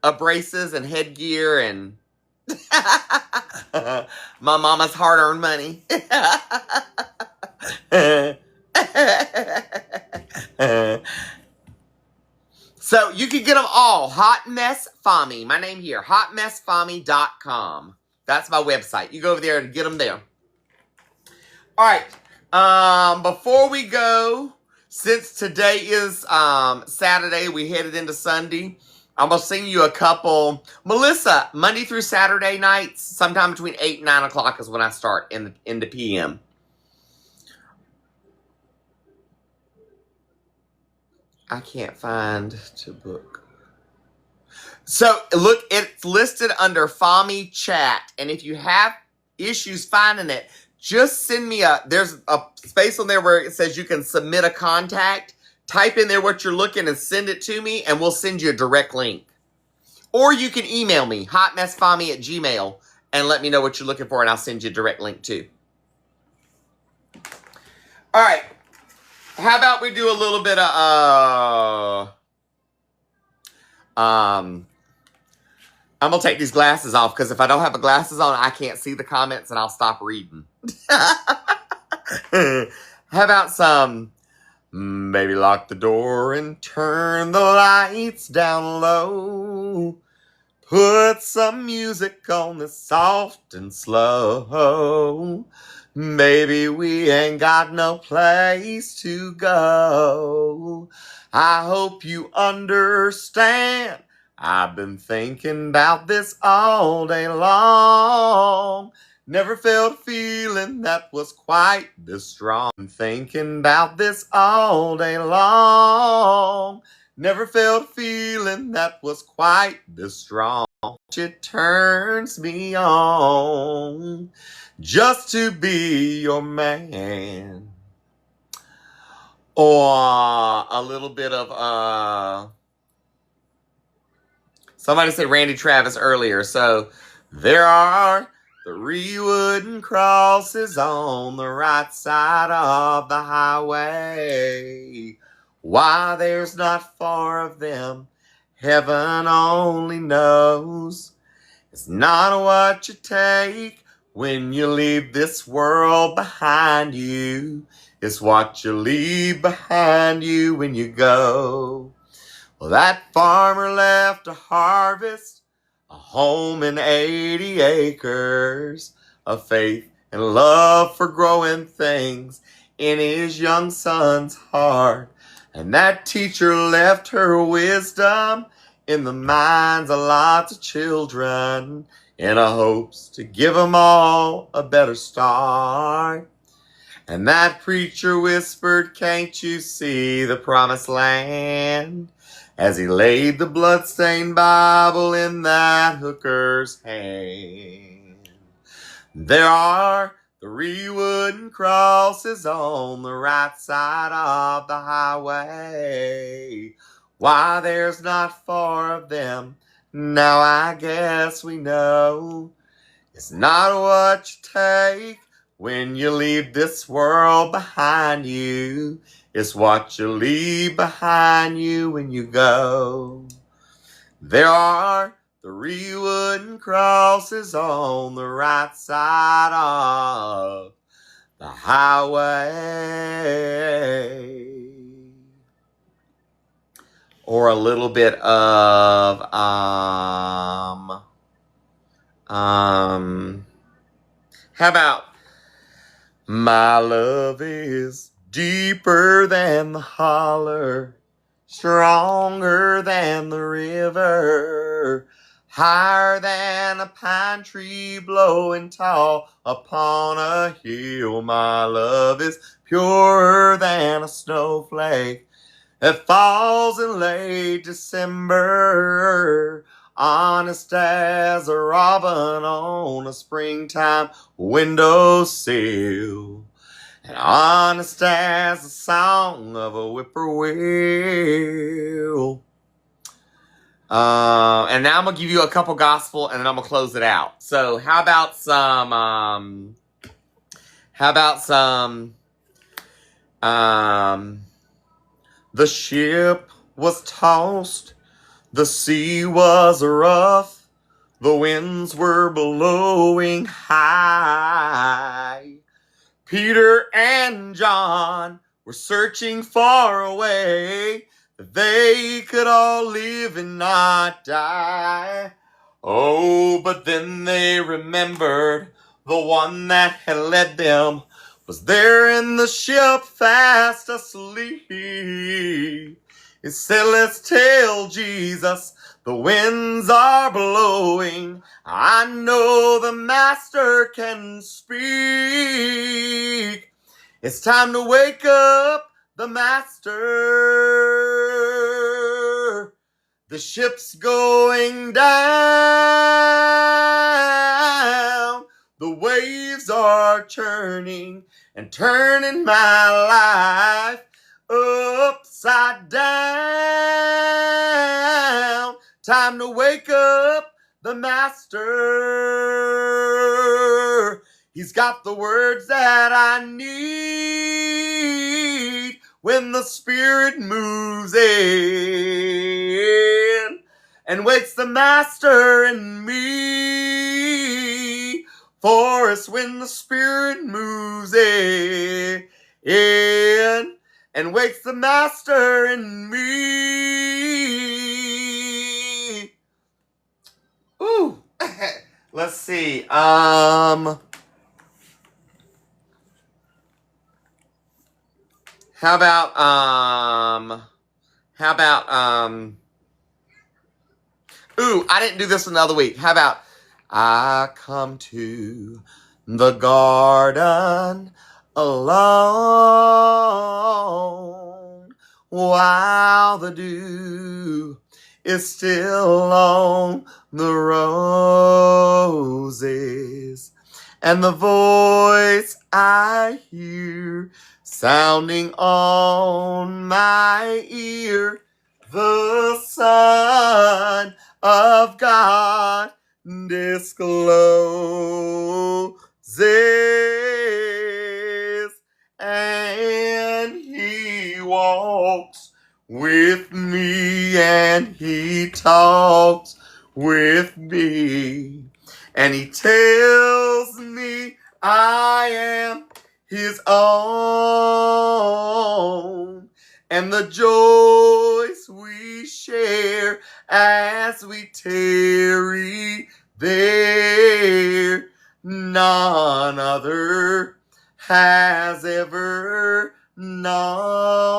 of braces and headgear and my mama's hard-earned money. So you can get them all. Hot Mess Fami. My name here. hotmessfami.com. That's my website. You go over there and get them there. All right. Before we go, since today is Saturday, we headed into Sunday. I'm going to sing you a couple. Melissa, Monday through Saturday nights, sometime between 8 and 9 o'clock is when I start in the PM. I can't find to book. So, look, it's listed under Fami Chat. And if you have issues finding it, just send me there's a space on there where it says you can submit a contact. Type in there what you're looking and send it to me, and we'll send you a direct link. Or you can email me, hotmessfami@gmail.com, and let me know what you're looking for, and I'll send you a direct link too. All right. How about we do a little bit of, I'm going to take these glasses off, because if I don't have the glasses on, I can't see the comments, and I'll stop reading. How about some... Baby, lock the door and turn the lights down low. Put some music on that's soft and slow. Baby, we ain't got no place to go. I hope you understand. I've been thinking about this all day long. Never felt a feeling that was quite this strong. I'm thinking about this all day long. Never felt a feeling that was quite this strong. It turns me on just to be your man. Or a little bit of, somebody said Randy Travis earlier. So there are 3 wooden crosses on the right side of the highway. Why there's not 4 of them, heaven only knows. It's not what you take when you leave this world behind you. It's what you leave behind you when you go. Well, that farmer left to harvest a home and 80 acres of faith and love for growing things in his young son's heart. And that teacher left her wisdom in the minds of lots of children in a hopes to give them all a better start. And that preacher whispered, can't you see the promised land? As he laid the bloodstained Bible in that hooker's hand. There are 3 wooden crosses on the right side of the highway. Why there's not 4 of them, now I guess we know. It's not what you take when you leave this world behind you. It's what you leave behind you when you go. There are 3 wooden crosses on the right side of the highway. Or a little bit of, how about, my love is deeper than the holler, stronger than the river, higher than a pine tree blowing tall upon a hill. My love is purer than a snowflake that falls in late December, honest as a robin on a springtime windowsill, and honest as the song of a whippoorwill. And now I'm gonna give you a couple gospel, and then I'm gonna close it out. So how about some? The ship was tossed, the sea was rough, the winds were blowing high. Peter and John were searching far away, that they could all live and not die. Oh, but then they remembered the one that had led them was there in the ship fast asleep. He said, let's tell Jesus the winds are blowing. I know the master can speak. It's time to wake up the master. The ship's going down. The waves are churning and turning my life upside down. Time to wake up the master. He's got the words that I need when the Spirit moves in and wakes the master in me. For it's when the Spirit moves in and wakes the master in me. Ooh. Let's see. How about ooh, I didn't do this one the other week. How about, I come to the garden alone while the dew is still on the roses, and the voice I hear sounding on my ear, the Son of God discloses, and he walks with me, and he talks with me, and he tells me I am his own, and the joys we share as we tarry there. None other has ever known.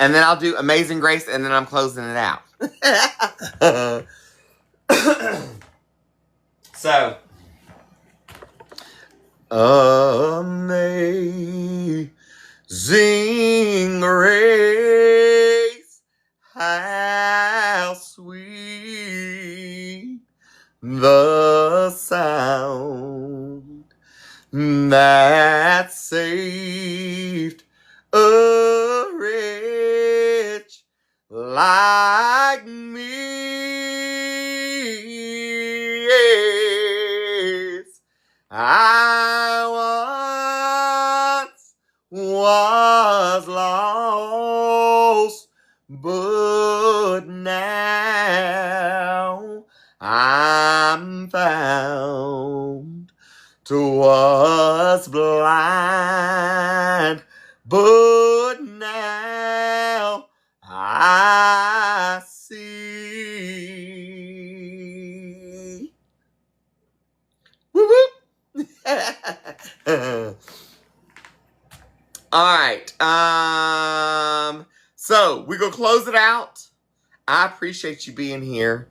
And then I'll do Amazing Grace, and then I'm closing it out. So, Amazing Grace, how sweet the sound that saved a wretch like me. Yes, I once was lost, but now I'm found. 'Twas blind, but now I see. Woo woo. All right. So we're gonna close it out. I appreciate you being here.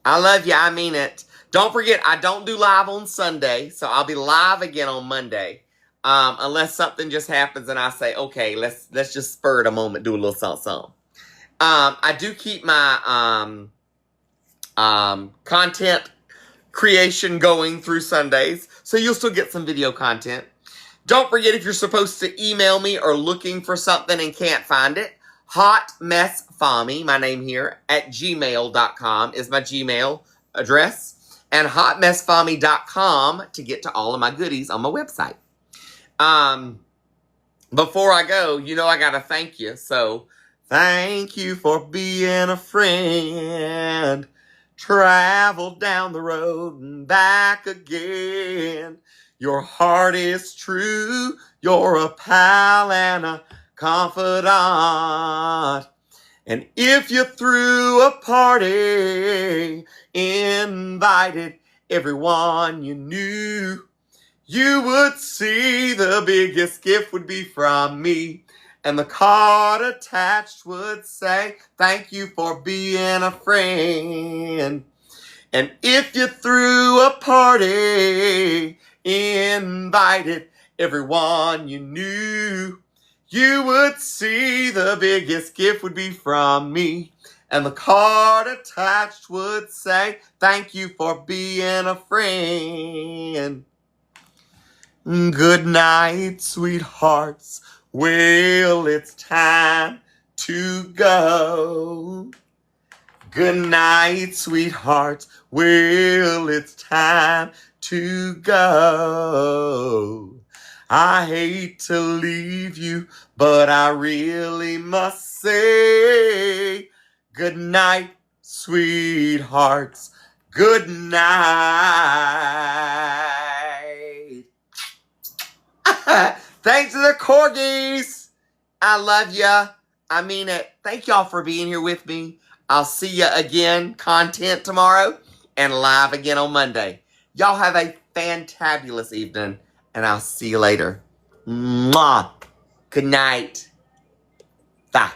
I love you. I mean it. Don't forget, I don't do live on Sunday, so I'll be live again on Monday. Unless something just happens and I say, okay, let's just spur it a moment, do a little something. I do keep my content creation going through Sundays, so you'll still get some video content. Don't forget, if you're supposed to email me or looking for something and can't find it, hotmessfami, my name here, at gmail.com is my Gmail address, and hotmessfami.com to get to all of my goodies on my website. Before I go, you know I gotta thank you, so thank you for being a friend. Travel down the road and back again. Your heart is true, you're a pal and a confidant. And if you threw a party, invited everyone you knew, you would see the biggest gift would be from me. And the card attached would say, thank you for being a friend. And if you threw a party, invited everyone you knew, you would see the biggest gift would be from me. And the card attached would say, thank you for being a friend. Good night, sweethearts. Well, it's time to go. Good night, sweethearts. Well, it's time to go. I hate to leave you, but I really must say, good night, sweethearts. Good night. Thanks to the corgis. I love ya. I mean it. Thank y'all for being here with me. I'll see ya again, content tomorrow, and live again on Monday. Y'all have a fantabulous evening, and I'll see you later. Mwah. Good night. Bye.